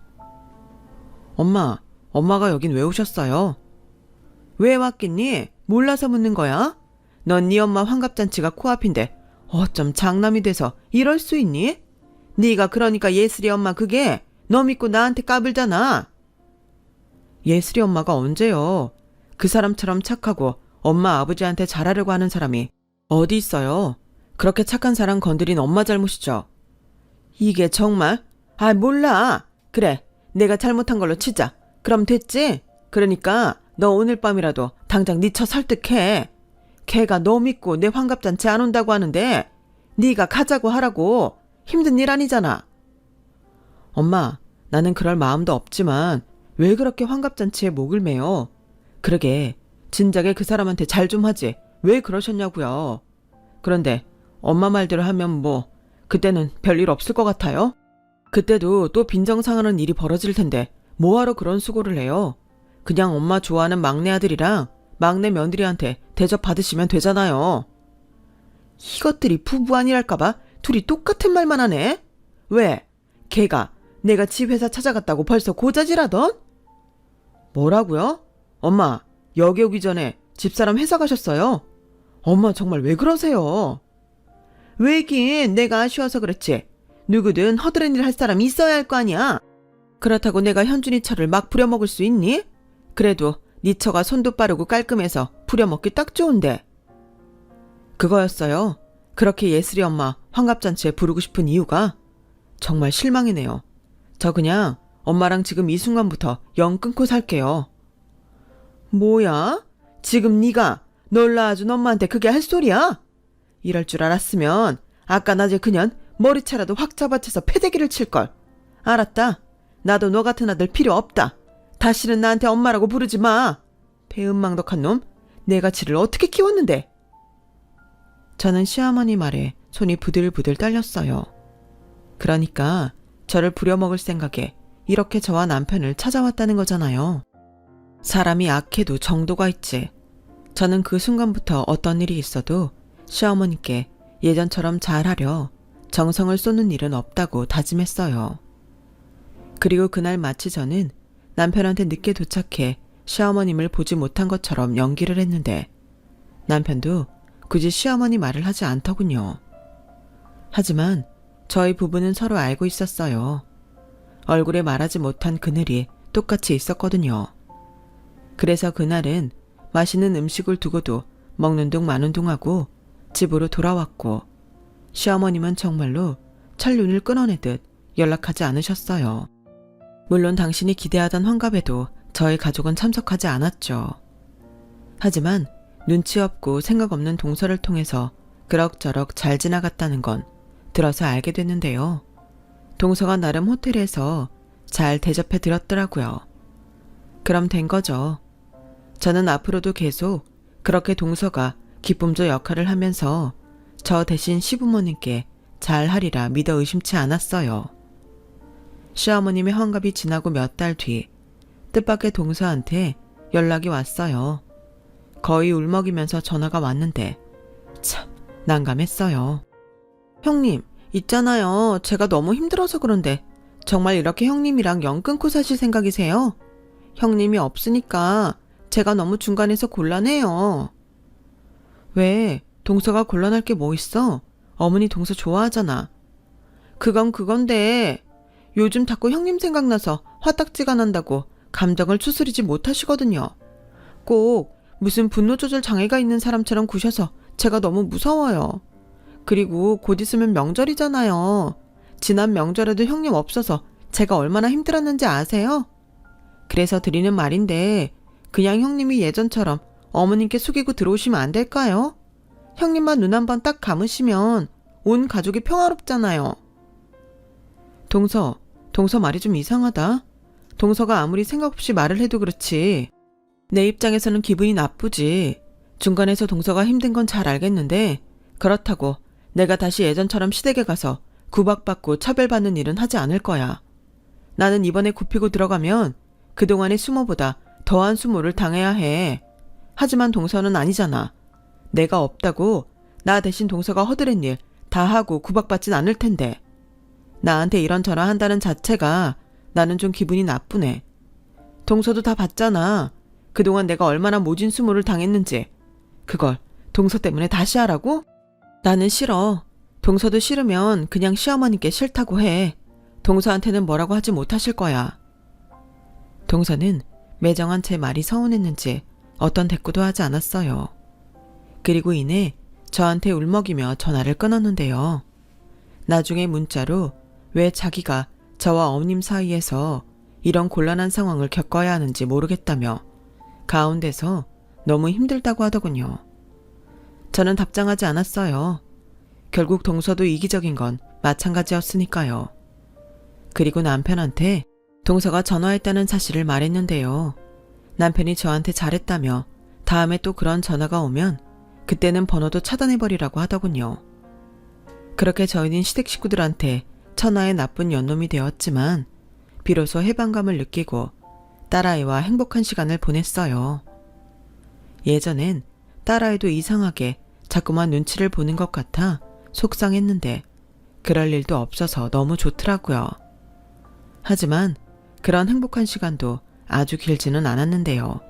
엄마가 여긴 왜 오셨어요? 왜 왔겠니? 몰라서 묻는 거야? 넌 네 엄마 환갑잔치가 코앞인데 어쩜 장남이 돼서 이럴 수 있니? 네가 그러니까 예슬이 엄마 그게 너 믿고 나한테 까불잖아. 예슬이 엄마가 언제요? 그 사람처럼 착하고 엄마 아버지한테 잘하려고 하는 사람이 어디 있어요? 그렇게 착한 사람 건드린 엄마 잘못이죠. 이게 정말? 몰라. 그래, 내가 잘못한 걸로 치자. 그럼 됐지? 그러니까 너 오늘 밤이라도 당장 네 처 설득해. 걔가 너 믿고 내 환갑잔치 안 온다고 하는데 네가 가자고 하라고. 힘든 일 아니잖아. 엄마, 나는 그럴 마음도 없지만 왜 그렇게 환갑잔치에 목을 매요? 그러게 진작에 그 사람한테 잘 좀 하지 왜 그러셨냐고요. 그런데 엄마 말대로 하면 뭐 그때는 별일 없을 것 같아요? 그때도 또 빈정상하는 일이 벌어질 텐데 뭐하러 그런 수고를 해요? 그냥 엄마 좋아하는 막내 아들이랑 막내 며느리한테 대접 받으시면 되잖아요. 이것들이 부부 아니랄까봐 둘이 똑같은 말만 하네? 왜? 걔가 내가 집 회사 찾아갔다고 벌써 고자질하던? 뭐라고요? 엄마, 여기 오기 전에 집사람 회사 가셨어요? 엄마 정말 왜 그러세요? 왜긴 내가 아쉬워서 그렇지. 누구든 허드렛 일 할 사람이 있어야 할 거 아니야. 그렇다고 내가 현준이 처를 막 부려먹을 수 있니? 그래도 네 처가 손도 빠르고 깔끔해서 부려먹기 딱 좋은데. 그거였어요. 그렇게 예슬이 엄마 환갑잔치에 부르고 싶은 이유가? 정말 실망이네요. 저 그냥 엄마랑 지금 이 순간부터 영 끊고 살게요. 뭐야? 지금 네가 널 낳아준 엄마한테 그게 할 소리야? 이럴 줄 알았으면 아까 낮에 그냥 머리채라도 확 잡아채서 패대기를 칠걸. 알았다. 나도 너 같은 아들 필요 없다. 다시는 나한테 엄마라고 부르지 마. 배은망덕한 놈. 내가 지를 어떻게 키웠는데. 저는 시어머니 말에 손이 부들부들 떨렸어요. 그러니까 저를 부려먹을 생각에 이렇게 저와 남편을 찾아왔다는 거잖아요. 사람이 악해도 정도가 있지. 저는 그 순간부터 어떤 일이 있어도 시어머니께 예전처럼 잘하려 정성을 쏟는 일은 없다고 다짐했어요. 그리고 그날 마치 저는 남편한테 늦게 도착해 시어머님을 보지 못한 것처럼 연기를 했는데 남편도 굳이 시어머니 말을 하지 않더군요. 하지만 저희 부부는 서로 알고 있었어요. 얼굴에 말하지 못한 그늘이 똑같이 있었거든요. 그래서 그날은 맛있는 음식을 두고도 먹는 둥 마는 둥 하고 집으로 돌아왔고 시어머님은 정말로 철눈을 끊어내듯 연락하지 않으셨어요. 물론 당신이 기대하던 환갑에도 저희 가족은 참석하지 않았죠. 하지만 눈치 없고 생각 없는 동서를 통해서 그럭저럭 잘 지나갔다는 건 들어서 알게 됐는데요. 동서가 나름 호텔에서 잘 대접해 드렸더라고요. 그럼 된 거죠. 저는 앞으로도 계속 그렇게 동서가 기쁨조 역할을 하면서 저 대신 시부모님께 잘 하리라 믿어 의심치 않았어요. 시어머님의 환갑이 지나고 몇 달 뒤 뜻밖의 동서한테 연락이 왔어요. 거의 울먹이면서 전화가 왔는데 참 난감했어요. 형님, 있잖아요. 제가 너무 힘들어서 그런데 정말 이렇게 형님이랑 영 끊고 사실 생각이세요? 형님이 없으니까 제가 너무 중간에서 곤란해요. 왜? 동서가 곤란할 게 뭐 있어? 어머니 동서 좋아하잖아. 그건 그건데 요즘 자꾸 형님 생각나서 화딱지가 난다고 감정을 추스리지 못하시거든요. 꼭 무슨 분노 조절 장애가 있는 사람처럼 구셔서 제가 너무 무서워요. 그리고 곧 있으면 명절이잖아요. 지난 명절에도 형님 없어서 제가 얼마나 힘들었는지 아세요? 그래서 드리는 말인데 그냥 형님이 예전처럼 어머님께 숙이고 들어오시면 안 될까요? 형님만 눈 한번 딱 감으시면 온 가족이 평화롭잖아요. 동서 말이 좀 이상하다. 동서가 아무리 생각 없이 말을 해도 그렇지. 내 입장에서는 기분이 나쁘지. 중간에서 동서가 힘든 건 잘 알겠는데 그렇다고 내가 다시 예전처럼 시댁에 가서 구박받고 차별받는 일은 하지 않을 거야. 나는 이번에 굽히고 들어가면 그동안의 수모보다 더한 수모를 당해야 해. 하지만 동서는 아니잖아. 내가 없다고 나 대신 동서가 허드렛 일 다 하고 구박받진 않을 텐데. 나한테 이런저런 한다는 자체가 나는 좀 기분이 나쁘네. 동서도 다 봤잖아. 그동안 내가 얼마나 모진 수모를 당했는지. 그걸 동서 때문에 다시 하라고? 나는 싫어. 동서도 싫으면 그냥 시어머니께 싫다고 해. 동서한테는 뭐라고 하지 못하실 거야. 동서는 매정한 제 말이 서운했는지 어떤 대꾸도 하지 않았어요. 그리고 이내 저한테 울먹이며 전화를 끊었는데요. 나중에 문자로 왜 자기가 저와 어머님 사이에서 이런 곤란한 상황을 겪어야 하는지 모르겠다며 가운데서 너무 힘들다고 하더군요. 저는 답장하지 않았어요. 결국 동서도 이기적인 건 마찬가지였으니까요. 그리고 남편한테 동서가 전화했다는 사실을 말했는데요. 남편이 저한테 잘했다며 다음에 또 그런 전화가 오면 그때는 번호도 차단해버리라고 하더군요. 그렇게 저희는 시댁 식구들한테 천하의 나쁜 연놈이 되었지만 비로소 해방감을 느끼고 딸아이와 행복한 시간을 보냈어요. 예전엔 딸아이도 이상하게 자꾸만 눈치를 보는 것 같아 속상했는데 그럴 일도 없어서 너무 좋더라고요. 하지만 그런 행복한 시간도 아주 길지는 않았는데요.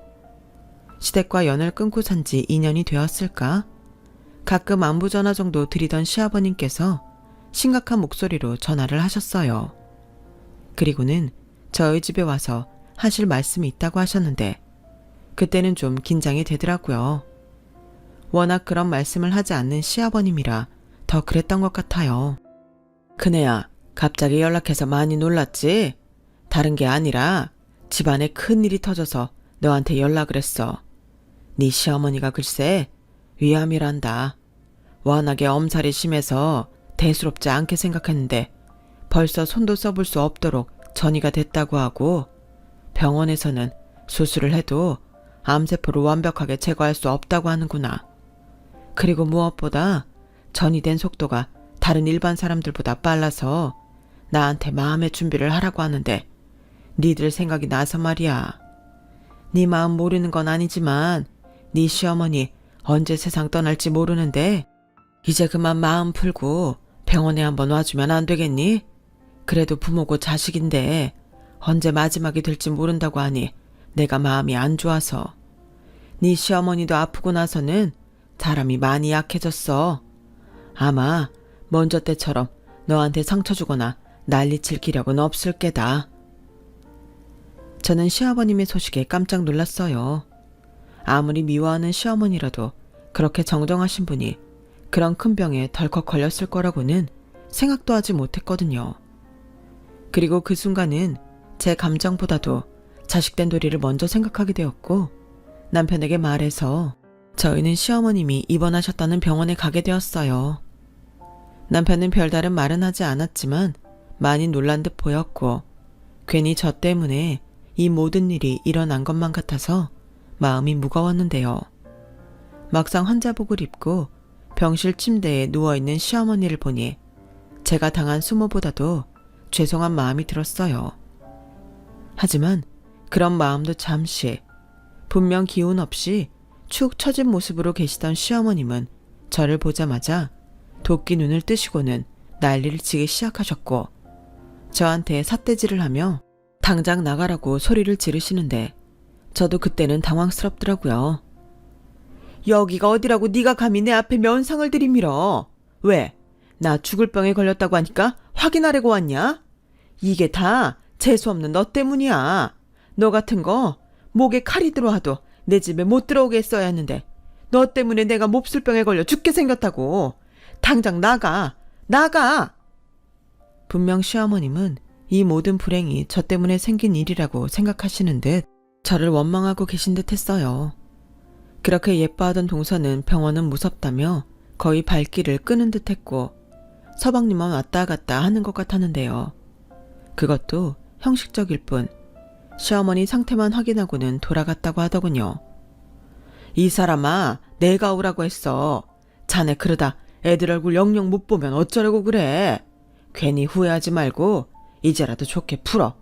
시댁과 연을 끊고 산 지 2년이 되었을까? 가끔 안부 전화 정도 드리던 시아버님께서 심각한 목소리로 전화를 하셨어요. 그리고는 저희 집에 와서 하실 말씀이 있다고 하셨는데 그때는 좀 긴장이 되더라고요. 워낙 그런 말씀을 하지 않는 시아버님이라 더 그랬던 것 같아요. 큰애야, 갑자기 연락해서 많이 놀랐지? 다른 게 아니라 집안에 큰일이 터져서 너한테 연락을 했어. 네 시어머니가 글쎄 위암이란다. 워낙에 엄살이 심해서 대수롭지 않게 생각했는데 벌써 손도 써볼 수 없도록 전이가 됐다고 하고 병원에서는 수술을 해도 암세포를 완벽하게 제거할 수 없다고 하는구나. 그리고 무엇보다 전이 된 속도가 다른 일반 사람들보다 빨라서 나한테 마음의 준비를 하라고 하는데 니들 생각이 나서 말이야. 네 마음 모르는 건 아니지만 네 시어머니 언제 세상 떠날지 모르는데 이제 그만 마음 풀고 병원에 한번 와주면 안 되겠니? 그래도 부모고 자식인데 언제 마지막이 될지 모른다고 하니 내가 마음이 안 좋아서. 네 시어머니도 아프고 나서는 사람이 많이 약해졌어. 아마 먼저 때처럼 너한테 상처 주거나 난리칠 기력은 없을 게다. 저는 시아버님의 소식에 깜짝 놀랐어요. 아무리 미워하는 시어머니라도 그렇게 정정하신 분이 그런 큰 병에 덜컥 걸렸을 거라고는 생각도 하지 못했거든요. 그리고 그 순간은 제 감정보다도 자식된 도리를 먼저 생각하게 되었고 남편에게 말해서 저희는 시어머님이 입원하셨다는 병원에 가게 되었어요. 남편은 별다른 말은 하지 않았지만 많이 놀란 듯 보였고 괜히 저 때문에 이 모든 일이 일어난 것만 같아서 마음이 무거웠는데요. 막상 환자복을 입고 병실 침대에 누워있는 시어머니를 보니 제가 당한 수모보다도 죄송한 마음이 들었어요. 하지만 그런 마음도 잠시, 분명 기운 없이 축 처진 모습으로 계시던 시어머님은 저를 보자마자 도끼 눈을 뜨시고는 난리를 치기 시작하셨고 저한테 삿대질을 하며 당장 나가라고 소리를 지르시는데 저도 그때는 당황스럽더라고요. 여기가 어디라고 네가 감히 내 앞에 면상을 들이밀어. 왜? 나 죽을 병에 걸렸다고 하니까 확인하려고 왔냐? 이게 다 재수없는 너 때문이야. 너 같은 거 목에 칼이 들어와도 내 집에 못 들어오게 했어야 했는데 너 때문에 내가 몹쓸병에 걸려 죽게 생겼다고. 당장 나가. 나가. 분명 시어머님은 이 모든 불행이 저 때문에 생긴 일이라고 생각하시는 듯 저를 원망하고 계신 듯 했어요. 그렇게 예뻐하던 동서는 병원은 무섭다며 거의 발길을 끄는 듯 했고 서방님만 왔다 갔다 하는 것 같았는데요. 그것도 형식적일 뿐 시어머니 상태만 확인하고는 돌아갔다고 하더군요. 이 사람아, 내가 오라고 했어. 자네 그러다 애들 얼굴 영영 못 보면 어쩌려고 그래. 괜히 후회하지 말고 이제라도 좋게 풀어.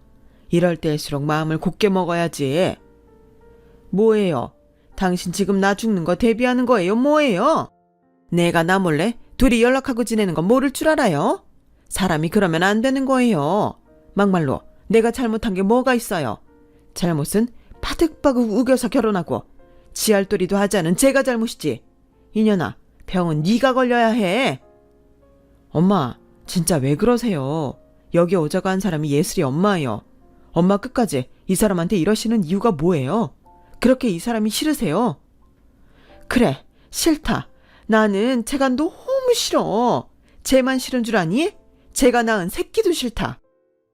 이럴 때일수록 마음을 굳게 먹어야지. 뭐예요? 당신 지금 나 죽는 거 대비하는 거예요? 뭐예요? 내가 나 몰래 둘이 연락하고 지내는 건 모를 줄 알아요? 사람이 그러면 안 되는 거예요. 막말로 내가 잘못한 게 뭐가 있어요? 잘못은 파득파득 우겨서 결혼하고 지알도리도 하지 않은 제가 잘못이지. 이년아, 병은 네가 걸려야 해. 엄마, 진짜 왜 그러세요? 여기 오자고 한 사람이 예슬이 엄마예요. 엄마 끝까지 이 사람한테 이러시는 이유가 뭐예요? 그렇게 이 사람이 싫으세요? 그래, 싫다. 나는 쟤가 너무 싫어. 쟤만 싫은 줄 아니? 쟤가 낳은 새끼도 싫다.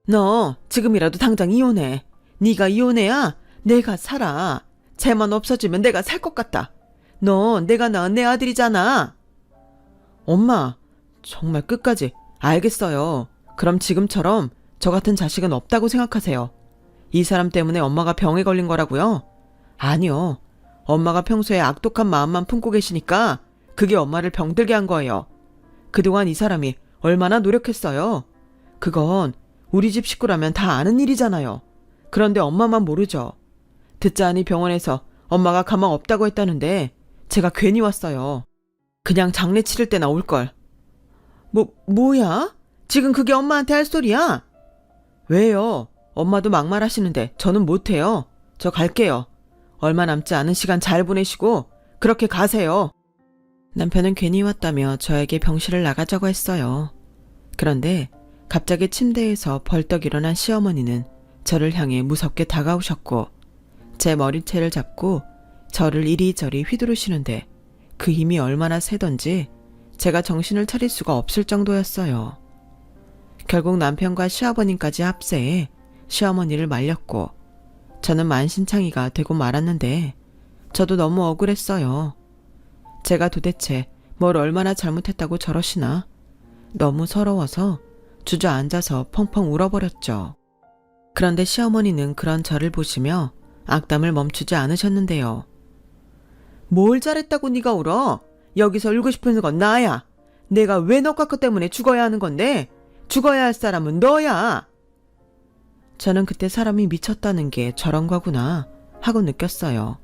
너 지금이라도 당장 이혼해. 네가 이혼해야 내가 살아. 쟤만 없어지면 내가 살 것 같다. 너 내가 낳은 내 아들이잖아. 엄마, 정말 끝까지 알겠어요. 그럼 지금처럼 저 같은 자식은 없다고 생각하세요. 이 사람 때문에 엄마가 병에 걸린 거라고요? 아니요. 엄마가 평소에 악독한 마음만 품고 계시니까 그게 엄마를 병들게 한 거예요. 그동안 이 사람이 얼마나 노력했어요. 그건 우리 집 식구라면 다 아는 일이잖아요. 그런데 엄마만 모르죠. 듣자 하니 병원에서 엄마가 가망 없다고 했다는데 제가 괜히 왔어요. 그냥 장례 치를 때나 올걸. 뭐야? 지금 그게 엄마한테 할 소리야? 왜요? 엄마도 막말하시는데 저는 못해요. 저 갈게요. 얼마 남지 않은 시간 잘 보내시고 그렇게 가세요. 남편은 괜히 왔다며 저에게 병실을 나가자고 했어요. 그런데 갑자기 침대에서 벌떡 일어난 시어머니는 저를 향해 무섭게 다가오셨고 제 머리채를 잡고 저를 이리저리 휘두르시는데 그 힘이 얼마나 세던지 제가 정신을 차릴 수가 없을 정도였어요. 결국 남편과 시아버님까지 합세해 시어머니를 말렸고 저는 만신창이가 되고 말았는데 저도 너무 억울했어요. 제가 도대체 뭘 얼마나 잘못했다고 저러시나. 너무 서러워서 주저앉아서 펑펑 울어버렸죠. 그런데 시어머니는 그런 저를 보시며 악담을 멈추지 않으셨는데요. 뭘 잘했다고 네가 울어? 여기서 울고 싶은 건 나야. 내가 왜 너 깎아 때문에 죽어야 하는 건데? 죽어야 할 사람은 너야. 저는 그때 사람이 미쳤다는 게 저런 거구나 하고 느꼈어요.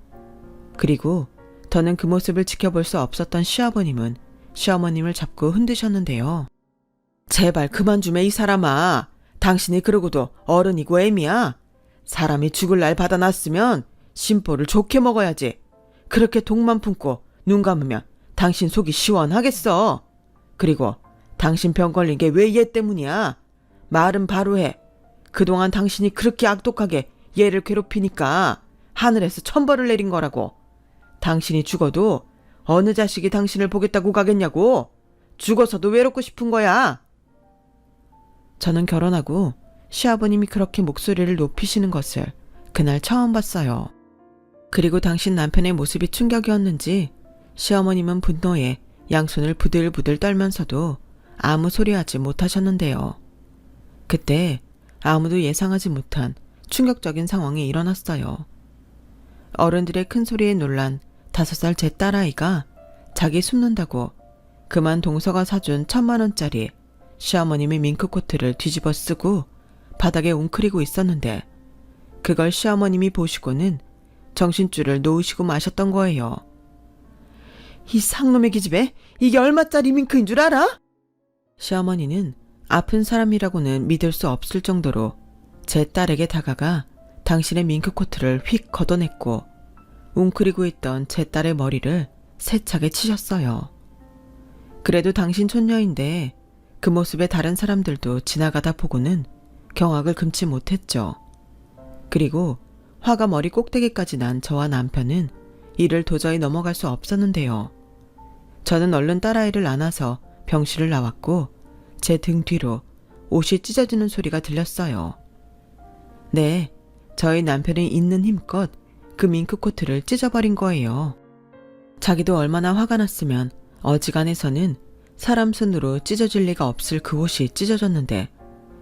그리고 더는 그 모습을 지켜볼 수 없었던 시아버님은 시어머님을 잡고 흔드셨는데요. 제발 그만 좀 해, 이 사람아. 당신이 그러고도 어른이고 애미야. 사람이 죽을 날 받아놨으면 심보를 좋게 먹어야지. 그렇게 독만 품고 눈 감으면 당신 속이 시원하겠어. 그리고 당신 병 걸린 게 왜 얘 때문이야? 말은 바로 해. 그동안 당신이 그렇게 악독하게 얘를 괴롭히니까 하늘에서 천벌을 내린 거라고. 당신이 죽어도 어느 자식이 당신을 보겠다고 가겠냐고. 죽어서도 외롭고 싶은 거야. 저는 결혼하고 시아버님이 그렇게 목소리를 높이시는 것을 그날 처음 봤어요. 그리고 당신 남편의 모습이 충격이었는지 시어머님은 분노에 양손을 부들부들 떨면서도 아무 소리하지 못하셨는데요. 그때 아무도 예상하지 못한 충격적인 상황이 일어났어요. 어른들의 큰 소리에 놀란 5살 제 딸아이가 자기 숨는다고 그만 동서가 사준 1,000만 원짜리 시어머님의 밍크코트를 뒤집어 쓰고 바닥에 웅크리고 있었는데 그걸 시어머님이 보시고는 정신줄을 놓으시고 마셨던 거예요. 이 상놈의 기집애, 이게 얼마짜리 밍크인 줄 알아? 시어머니는 아픈 사람이라고는 믿을 수 없을 정도로 제 딸에게 다가가 당신의 밍크코트를 휙 걷어냈고 웅크리고 있던 제 딸의 머리를 세차게 치셨어요. 그래도 당신 촌녀인데 그 모습에 다른 사람들도 지나가다 보고는 경악을 금치 못했죠. 그리고 화가 머리 꼭대기까지 난 저와 남편은 이를 도저히 넘어갈 수 없었는데요. 저는 얼른 딸아이를 안아서 병실을 나왔고 제 등 뒤로 옷이 찢어지는 소리가 들렸어요. 네, 저희 남편이 있는 힘껏 그 밍크코트를 찢어버린 거예요. 자기도 얼마나 화가 났으면 어지간해서는 사람 손으로 찢어질 리가 없을 그 옷이 찢어졌는데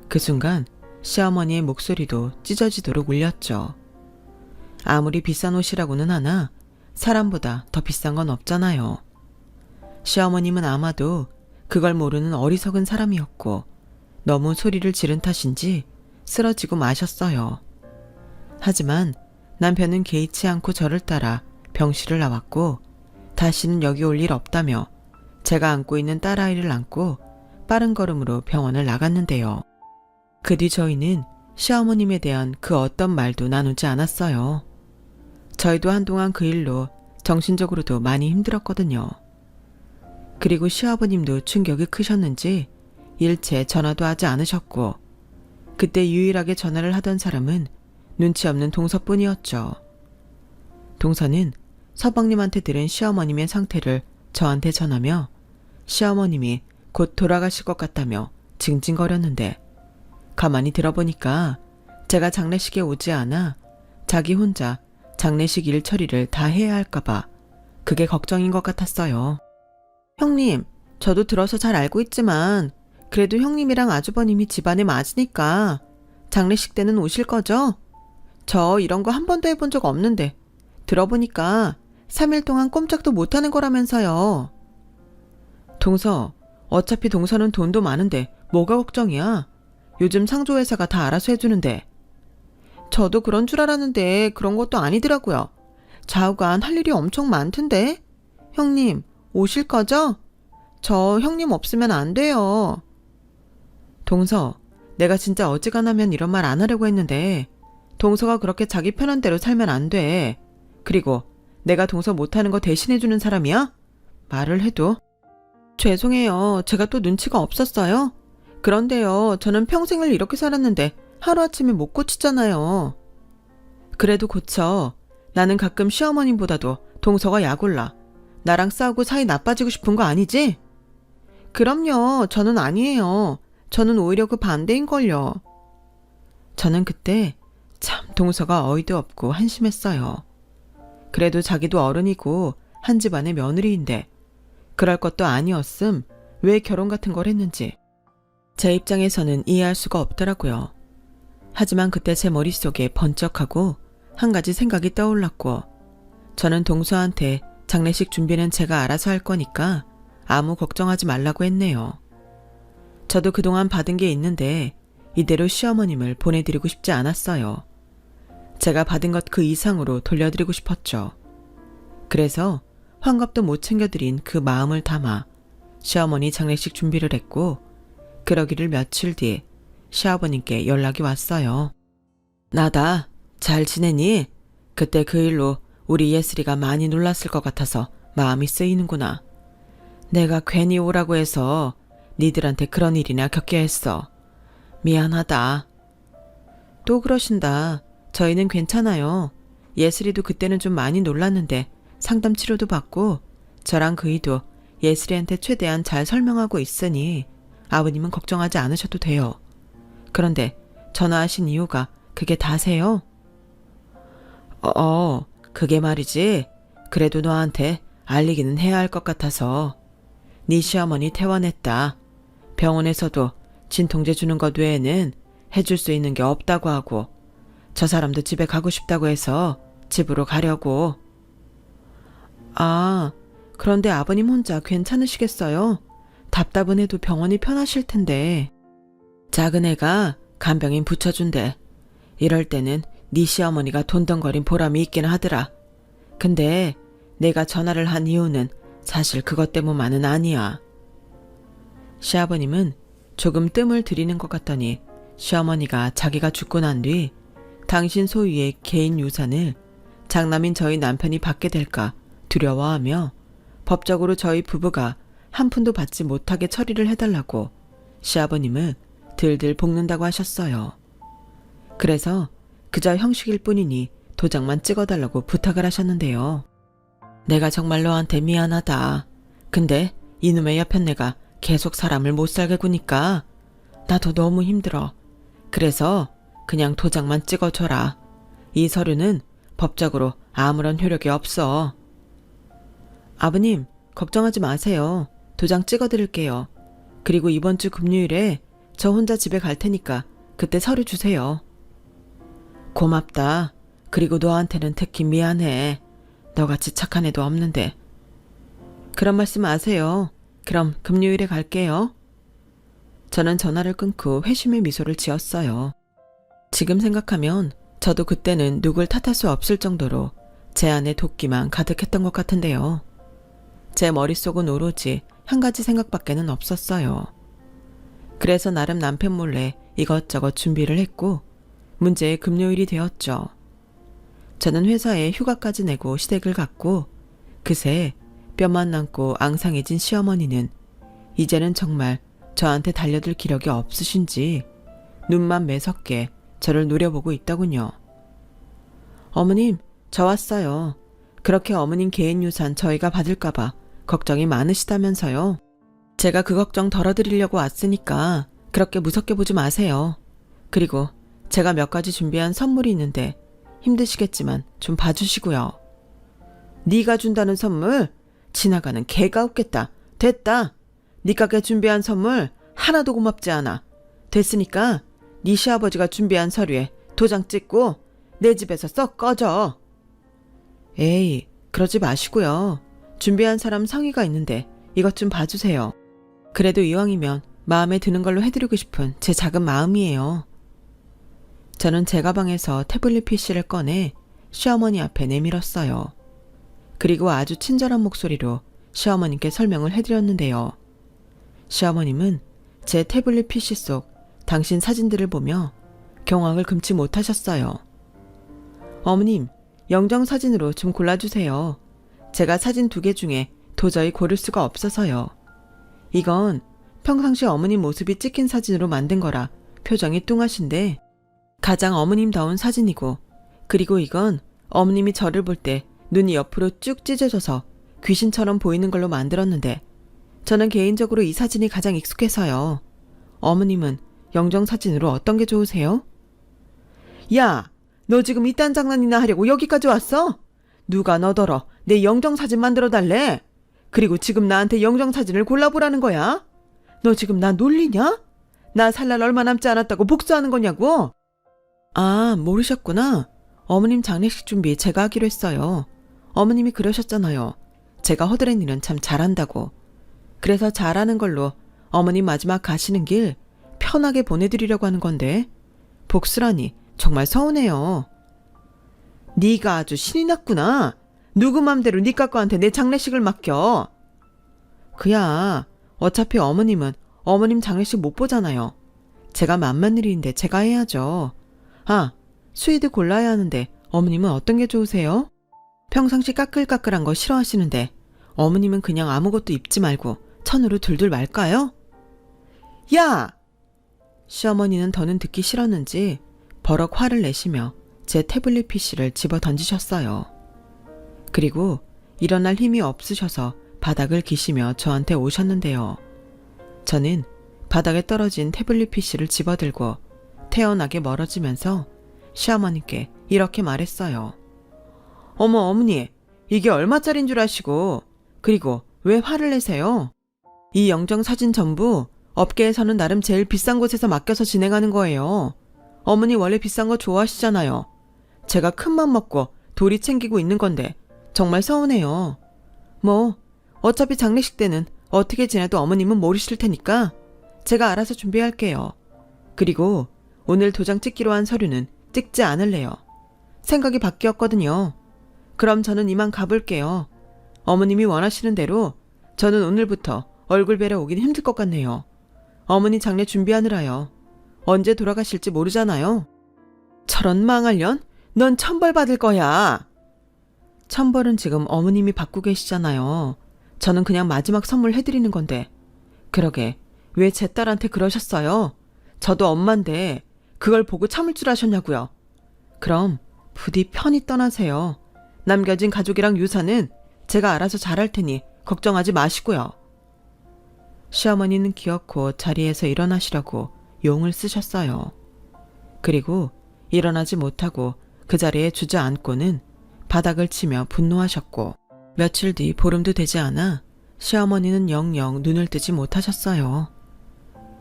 그 순간 시어머니의 목소리도 찢어지도록 울렸죠. 아무리 비싼 옷이라고는 하나 사람보다 더 비싼 건 없잖아요. 시어머님은 아마도 그걸 모르는 어리석은 사람이었고 너무 소리를 지른 탓인지 쓰러지고 마셨어요. 하지만 남편은 개의치 않고 저를 따라 병실을 나왔고 다시는 여기 올 일 없다며 제가 안고 있는 딸아이를 안고 빠른 걸음으로 병원을 나갔는데요. 그 뒤 저희는 시어머님에 대한 그 어떤 말도 나누지 않았어요. 저희도 한동안 그 일로 정신적으로도 많이 힘들었거든요. 그리고 시아버님도 충격이 크셨는지 일체 전화도 하지 않으셨고 그때 유일하게 전화를 하던 사람은 눈치 없는 동서뿐이었죠. 동서는 서방님한테 들은 시어머님의 상태를 저한테 전하며 시어머님이 곧 돌아가실 것 같다며 징징거렸는데 가만히 들어보니까 제가 장례식에 오지 않아 자기 혼자 장례식 일 처리를 다 해야 할까봐 그게 걱정인 것 같았어요. 형님, 저도 들어서 잘 알고 있지만 그래도 형님이랑 아주버님이 집안에 맞으니까 장례식 때는 오실 거죠? 저 이런 거 한 번도 해본 적 없는데 들어보니까 3일 동안 꼼짝도 못하는 거라면서요. 동서, 어차피 동서는 돈도 많은데 뭐가 걱정이야? 요즘 상조회사가 다 알아서 해주는데. 저도 그런 줄 알았는데 그런 것도 아니더라고요. 좌우간 할 일이 엄청 많던데. 형님, 오실 거죠? 저 형님 없으면 안 돼요. 동서, 내가 진짜 어지간하면 이런 말 안 하려고 했는데 동서가 그렇게 자기 편한 대로 살면 안 돼. 그리고 내가 동서 못하는 거 대신해주는 사람이야? 말을 해도. 죄송해요. 제가 또 눈치가 없었어요. 그런데요, 저는 평생을 이렇게 살았는데 하루아침에 못 고치잖아요. 그래도 고쳐. 나는 가끔 시어머님보다도 동서가 약올라. 나랑 싸우고 사이 나빠지고 싶은 거 아니지? 그럼요. 저는 아니에요. 저는 오히려 그 반대인걸요. 저는 그때 참 동서가 어이도 없고 한심했어요. 그래도 자기도 어른이고 한 집안의 며느리인데 그럴 것도 아니었음 왜 결혼 같은 걸 했는지 제 입장에서는 이해할 수가 없더라고요. 하지만 그때 제 머릿속에 번쩍하고 한 가지 생각이 떠올랐고 저는 동서한테 장례식 준비는 제가 알아서 할 거니까 아무 걱정하지 말라고 했네요. 저도 그동안 받은 게 있는데 이대로 시어머님을 보내드리고 싶지 않았어요. 제가 받은 것 그 이상으로 돌려드리고 싶었죠. 그래서 환갑도 못 챙겨드린 그 마음을 담아 시어머니 장례식 준비를 했고 그러기를 며칠 뒤 시아버님께 연락이 왔어요. 나다, 잘 지내니? 그때 그 일로 우리 예슬이가 많이 놀랐을 것 같아서 마음이 쓰이는구나. 내가 괜히 오라고 해서 니들한테 그런 일이나 겪게 했어. 미안하다. 또 그러신다. 저희는 괜찮아요. 예슬이도 그때는 좀 많이 놀랐는데 상담 치료도 받고 저랑 그이도 예슬이한테 최대한 잘 설명하고 있으니 아버님은 걱정하지 않으셔도 돼요. 그런데 전화하신 이유가 그게 다세요? 그게 말이지. 그래도 너한테 알리기는 해야 할 것 같아서. 네 시어머니 퇴원했다. 병원에서도 진통제 주는 것 외에는 해줄 수 있는 게 없다고 하고 저 사람도 집에 가고 싶다고 해서 집으로 가려고. 아, 그런데 아버님 혼자 괜찮으시겠어요? 답답은 해도 병원이 편하실 텐데. 작은 애가 간병인 붙여준대. 이럴 때는 네 시어머니가 돈덩거린 보람이 있긴 하더라. 근데 내가 전화를 한 이유는 사실 그것 때문만은 아니야. 시아버님은 조금 뜸을 들이는 것 같더니 시어머니가 자기가 죽고 난 뒤 당신 소유의 개인 유산을 장남인 저희 남편이 받게 될까 두려워하며 법적으로 저희 부부가 한 푼도 받지 못하게 처리를 해달라고 시아버님을 들들 볶는다고 하셨어요. 그래서 그저 형식일 뿐이니 도장만 찍어달라고 부탁을 하셨는데요. 내가 정말 너한테 미안하다. 근데 이놈의 여편네가 계속 사람을 못 살게 구니까 나도 너무 힘들어. 그래서 그냥 도장만 찍어줘라. 이 서류는 법적으로 아무런 효력이 없어. 아버님, 걱정하지 마세요. 도장 찍어드릴게요. 그리고 이번 주 금요일에 저 혼자 집에 갈 테니까 그때 서류 주세요. 고맙다. 그리고 너한테는 특히 미안해. 너같이 착한 애도 없는데. 그런 말씀 마세요. 그럼 금요일에 갈게요. 저는 전화를 끊고 회심의 미소를 지었어요. 지금 생각하면 저도 그때는 누굴 탓할 수 없을 정도로 제 안에 도끼만 가득했던 것 같은데요. 제 머릿속은 오로지 한 가지 생각밖에는 없었어요. 그래서 나름 남편 몰래 이것저것 준비를 했고 문제의 금요일이 되었죠. 저는 회사에 휴가까지 내고 시댁을 갔고 그새 뼈만 남고 앙상해진 시어머니는 이제는 정말 저한테 달려들 기력이 없으신지 눈만 매섭게 저를 노려보고 있더군요. 어머님, 저 왔어요. 그렇게 어머님 개인 유산 저희가 받을까봐 걱정이 많으시다면서요. 제가 그 걱정 덜어드리려고 왔으니까 그렇게 무섭게 보지 마세요. 그리고 제가 몇 가지 준비한 선물이 있는데 힘드시겠지만 좀 봐주시고요. 네가 준다는 선물? 지나가는 개가 없겠다. 됐다. 네 가게 준비한 선물 하나도 고맙지 않아. 됐으니까 네 시아버지가 준비한 서류에 도장 찍고 내 집에서 썩 꺼져. 에이, 그러지 마시고요. 준비한 사람 성의가 있는데 이것 좀 봐주세요. 그래도 이왕이면 마음에 드는 걸로 해드리고 싶은 제 작은 마음이에요. 저는 제 가방에서 태블릿 PC를 꺼내 시어머니 앞에 내밀었어요. 그리고 아주 친절한 목소리로 시어머님께 설명을 해드렸는데요. 시어머님은 제 태블릿 PC 속 당신 사진들을 보며 경악을 금치 못하셨어요. 어머님, 영정사진으로 좀 골라주세요. 제가 사진 2개 중에 도저히 고를 수가 없어서요. 이건 평상시 어머님 모습이 찍힌 사진으로 만든 거라 표정이 뚱하신데 가장 어머님다운 사진이고, 그리고 이건 어머님이 저를 볼 때 눈이 옆으로 쭉 찢어져서 귀신처럼 보이는 걸로 만들었는데 저는 개인적으로 이 사진이 가장 익숙해서요. 어머님은 영정사진으로 어떤 게 좋으세요? 야, 너 지금 이딴 장난이나 하려고 여기까지 왔어? 누가 너더러 내 영정사진 만들어 달래? 그리고 지금 나한테 영정사진을 골라보라는 거야? 너 지금 나 놀리냐? 나 살 날 얼마 남지 않았다고 복수하는 거냐고? 아, 모르셨구나. 어머님 장례식 준비 제가 하기로 했어요. 어머님이 그러셨잖아요. 제가 허드렛 일은 참 잘한다고. 그래서 잘하는 걸로 어머님 마지막 가시는 길 편하게 보내드리려고 하는 건데 복수라니 정말 서운해요. 네가 아주 신이 났구나. 누구 맘대로 네 까까한테 내 장례식을 맡겨. 그야 어차피 어머님은 어머님 장례식 못 보잖아요. 제가 만만 일인데 제가 해야죠. 아, 스위드 골라야 하는데 어머님은 어떤 게 좋으세요? 평상시 까끌까끌한 거 싫어하시는데 어머님은 그냥 아무것도 입지 말고 천으로 둘둘 말까요? 야! 시어머니는 더는 듣기 싫었는지 버럭 화를 내시며 제 태블릿 PC를 집어 던지셨어요. 그리고 일어날 힘이 없으셔서 바닥을 기시며 저한테 오셨는데요. 저는 바닥에 떨어진 태블릿 PC를 집어들고 태연하게 멀어지면서 시어머니께 이렇게 말했어요. 어머, 어머니, 이게 얼마짜린 줄 아시고, 그리고 왜 화를 내세요? 이 영정사진 전부 업계에서는 나름 제일 비싼 곳에서 맡겨서 진행하는 거예요. 어머니 원래 비싼 거 좋아하시잖아요. 제가 큰맘 먹고 도리 챙기고 있는 건데 정말 서운해요. 뭐 어차피 장례식 때는 어떻게 지내도 어머님은 모르실 테니까 제가 알아서 준비할게요. 그리고 오늘 도장 찍기로 한 서류는 찍지 않을래요. 생각이 바뀌었거든요. 그럼 저는 이만 가볼게요. 어머님이 원하시는 대로 저는 오늘부터 얼굴 뵈러 오긴 힘들 것 같네요. 어머니 장례 준비하느라요. 언제 돌아가실지 모르잖아요. 저런 망할년? 넌 천벌 받을 거야. 천벌은 지금 어머님이 받고 계시잖아요. 저는 그냥 마지막 선물 해드리는 건데. 그러게 왜 제 딸한테 그러셨어요? 저도 엄마인데 그걸 보고 참을 줄 아셨냐고요. 그럼 부디 편히 떠나세요. 남겨진 가족이랑 유산은 제가 알아서 잘할 테니 걱정하지 마시고요. 시어머니는 기어코 자리에서 일어나시려고 용을 쓰셨어요. 그리고 일어나지 못하고 그 자리에 주저앉고는 바닥을 치며 분노하셨고 며칠 뒤 보름도 되지 않아 시어머니는 영영 눈을 뜨지 못하셨어요.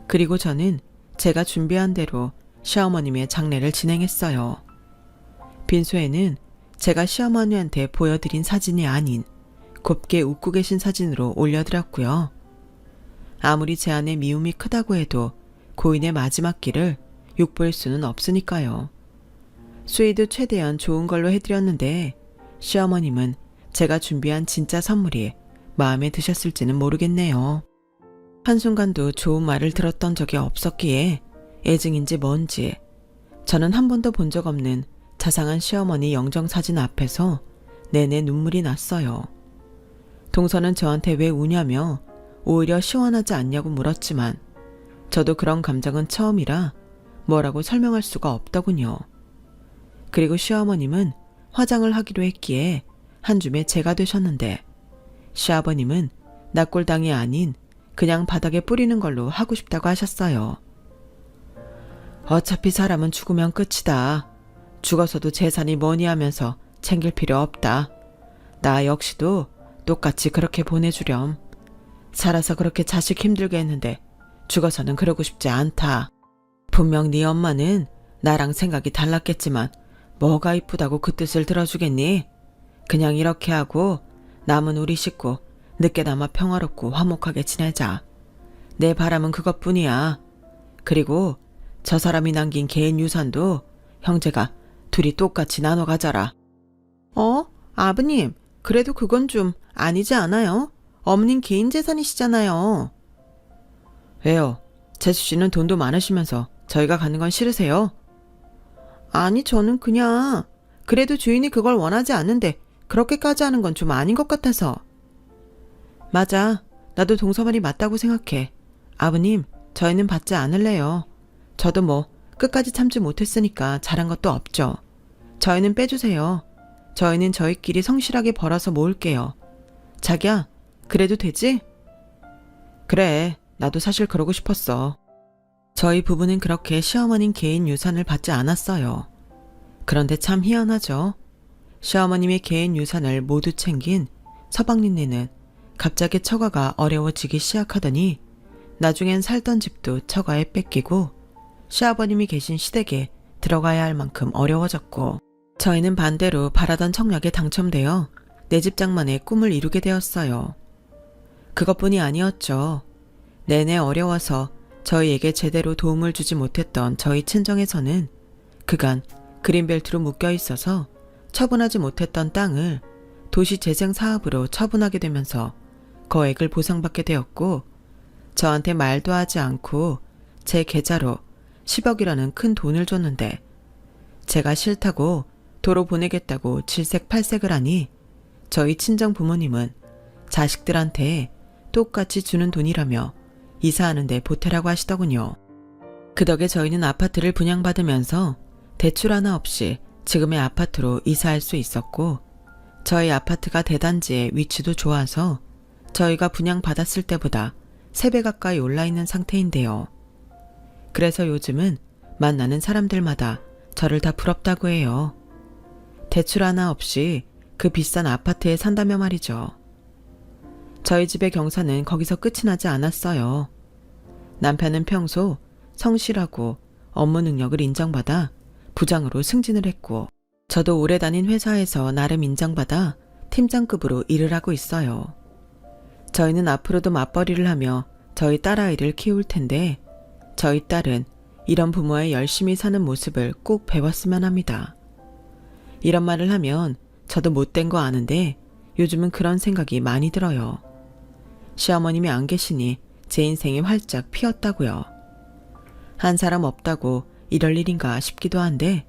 그리고 저는 제가 준비한 대로 시어머님의 장례를 진행했어요. 빈소에는 제가 시어머니한테 보여드린 사진이 아닌 곱게 웃고 계신 사진으로 올려드렸고요. 아무리 제 안에 미움이 크다고 해도 고인의 마지막 길을 욕볼 수는 없으니까요. 스위드 최대한 좋은 걸로 해드렸는데 시어머님은 제가 준비한 진짜 선물이 마음에 드셨을지는 모르겠네요. 한순간도 좋은 말을 들었던 적이 없었기에 애증인지 뭔지 저는 한 번도 본 적 없는 자상한 시어머니 영정사진 앞에서 내내 눈물이 났어요. 동서는 저한테 왜 우냐며 오히려 시원하지 않냐고 물었지만 저도 그런 감정은 처음이라 뭐라고 설명할 수가 없더군요. 그리고 시어머님은 화장을 하기로 했기에 한 줌에 제가 되셨는데 시아버님은 납골당이 아닌 그냥 바닥에 뿌리는 걸로 하고 싶다고 하셨어요. 어차피 사람은 죽으면 끝이다. 죽어서도 재산이 뭐니 하면서 챙길 필요 없다. 나 역시도 똑같이 그렇게 보내주렴. 살아서 그렇게 자식 힘들게 했는데 죽어서는 그러고 싶지 않다. 분명 네 엄마는 나랑 생각이 달랐겠지만 뭐가 이쁘다고 그 뜻을 들어주겠니? 그냥 이렇게 하고 남은 우리 식구 늦게나마 평화롭고 화목하게 지내자. 내 바람은 그것뿐이야. 그리고 저 사람이 남긴 개인 유산도 형제가 둘이 똑같이 나눠 가져라. 아버님, 그래도 그건 좀 아니지 않아요? 어머님 개인 재산이시잖아요. 왜요? 재수 씨는 돈도 많으시면서 저희가 가는 건 싫으세요? 아니, 저는 그냥 그래도 주인이 그걸 원하지 않는데 그렇게까지 하는 건 좀 아닌 것 같아서. 맞아. 나도 동서 말이 맞다고 생각해. 아버님, 저희는 받지 않을래요. 저도 뭐 끝까지 참지 못했으니까 잘한 것도 없죠. 저희는 빼주세요. 저희는 저희끼리 성실하게 벌어서 모을게요. 자기야, 그래도 되지? 그래, 나도 사실 그러고 싶었어. 저희 부부는 그렇게 시어머님 개인 유산을 받지 않았어요. 그런데 참 희한하죠. 시어머님의 개인 유산을 모두 챙긴 서방님네는 갑자기 처가가 어려워지기 시작하더니 나중엔 살던 집도 처가에 뺏기고 시아버님이 계신 시댁에 들어가야 할 만큼 어려워졌고 저희는 반대로 바라던 청약에 당첨되어 내 집 장만의 꿈을 이루게 되었어요. 그것뿐이 아니었죠. 내내 어려워서 저희에게 제대로 도움을 주지 못했던 저희 친정에서는 그간 그린벨트로 묶여 있어서 처분하지 못했던 땅을 도시재생 사업으로 처분하게 되면서 거액을 보상받게 되었고 저한테 말도 하지 않고 제 계좌로 10억이라는 큰 돈을 줬는데 제가 싫다고 도로 보내겠다고 질색팔색을 하니 저희 친정 부모님은 자식들한테 똑같이 주는 돈이라며 이사하는데 보태라고 하시더군요. 그 덕에 저희는 아파트를 분양받으면서 대출 하나 없이 지금의 아파트로 이사할 수 있었고 저희 아파트가 대단지의 위치도 좋아서 저희가 분양받았을 때보다 3배 가까이 올라있는 상태인데요. 그래서 요즘은 만나는 사람들마다 저를 다 부럽다고 해요. 대출 하나 없이 그 비싼 아파트에 산다며 말이죠. 저희 집의 경사는 거기서 끝이 나지 않았어요. 남편은 평소 성실하고 업무 능력을 인정받아 부장으로 승진을 했고 저도 오래 다닌 회사에서 나름 인정받아 팀장급으로 일을 하고 있어요. 저희는 앞으로도 맞벌이를 하며 저희 딸아이를 키울 텐데 저희 딸은 이런 부모의 열심히 사는 모습을 꼭 배웠으면 합니다. 이런 말을 하면 저도 못된 거 아는데 요즘은 그런 생각이 많이 들어요. 시어머님이 안 계시니 제 인생이 활짝 피었다고요. 한 사람 없다고 이럴 일인가 싶기도 한데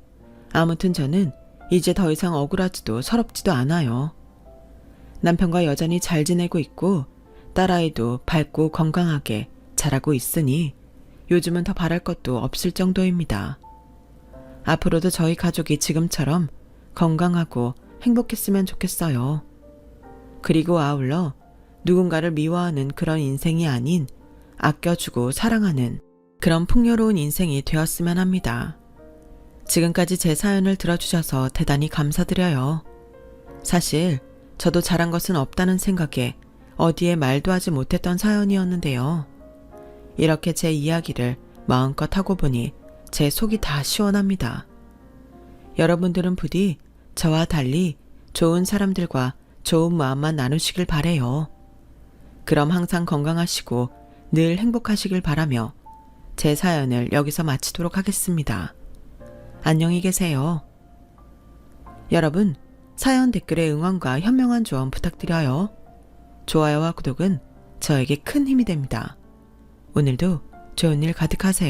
아무튼 저는 이제 더 이상 억울하지도 서럽지도 않아요. 남편과 여전히 잘 지내고 있고 딸아이도 밝고 건강하게 자라고 있으니 요즘은 더 바랄 것도 없을 정도입니다. 앞으로도 저희 가족이 지금처럼 건강하고 행복했으면 좋겠어요. 그리고 아울러 누군가를 미워하는 그런 인생이 아닌 아껴주고 사랑하는 그런 풍요로운 인생이 되었으면 합니다. 지금까지 제 사연을 들어주셔서 대단히 감사드려요. 사실 저도 잘한 것은 없다는 생각에 어디에 말도 하지 못했던 사연이었는데요. 이렇게 제 이야기를 마음껏 하고 보니 제 속이 다 시원합니다. 여러분들은 부디 저와 달리 좋은 사람들과 좋은 마음만 나누시길 바래요. 그럼 항상 건강하시고 늘 행복하시길 바라며 제 사연을 여기서 마치도록 하겠습니다. 안녕히 계세요. 여러분, 사연 댓글에 응원과 현명한 조언 부탁드려요. 좋아요와 구독은 저에게 큰 힘이 됩니다. 오늘도 좋은 일 가득하세요.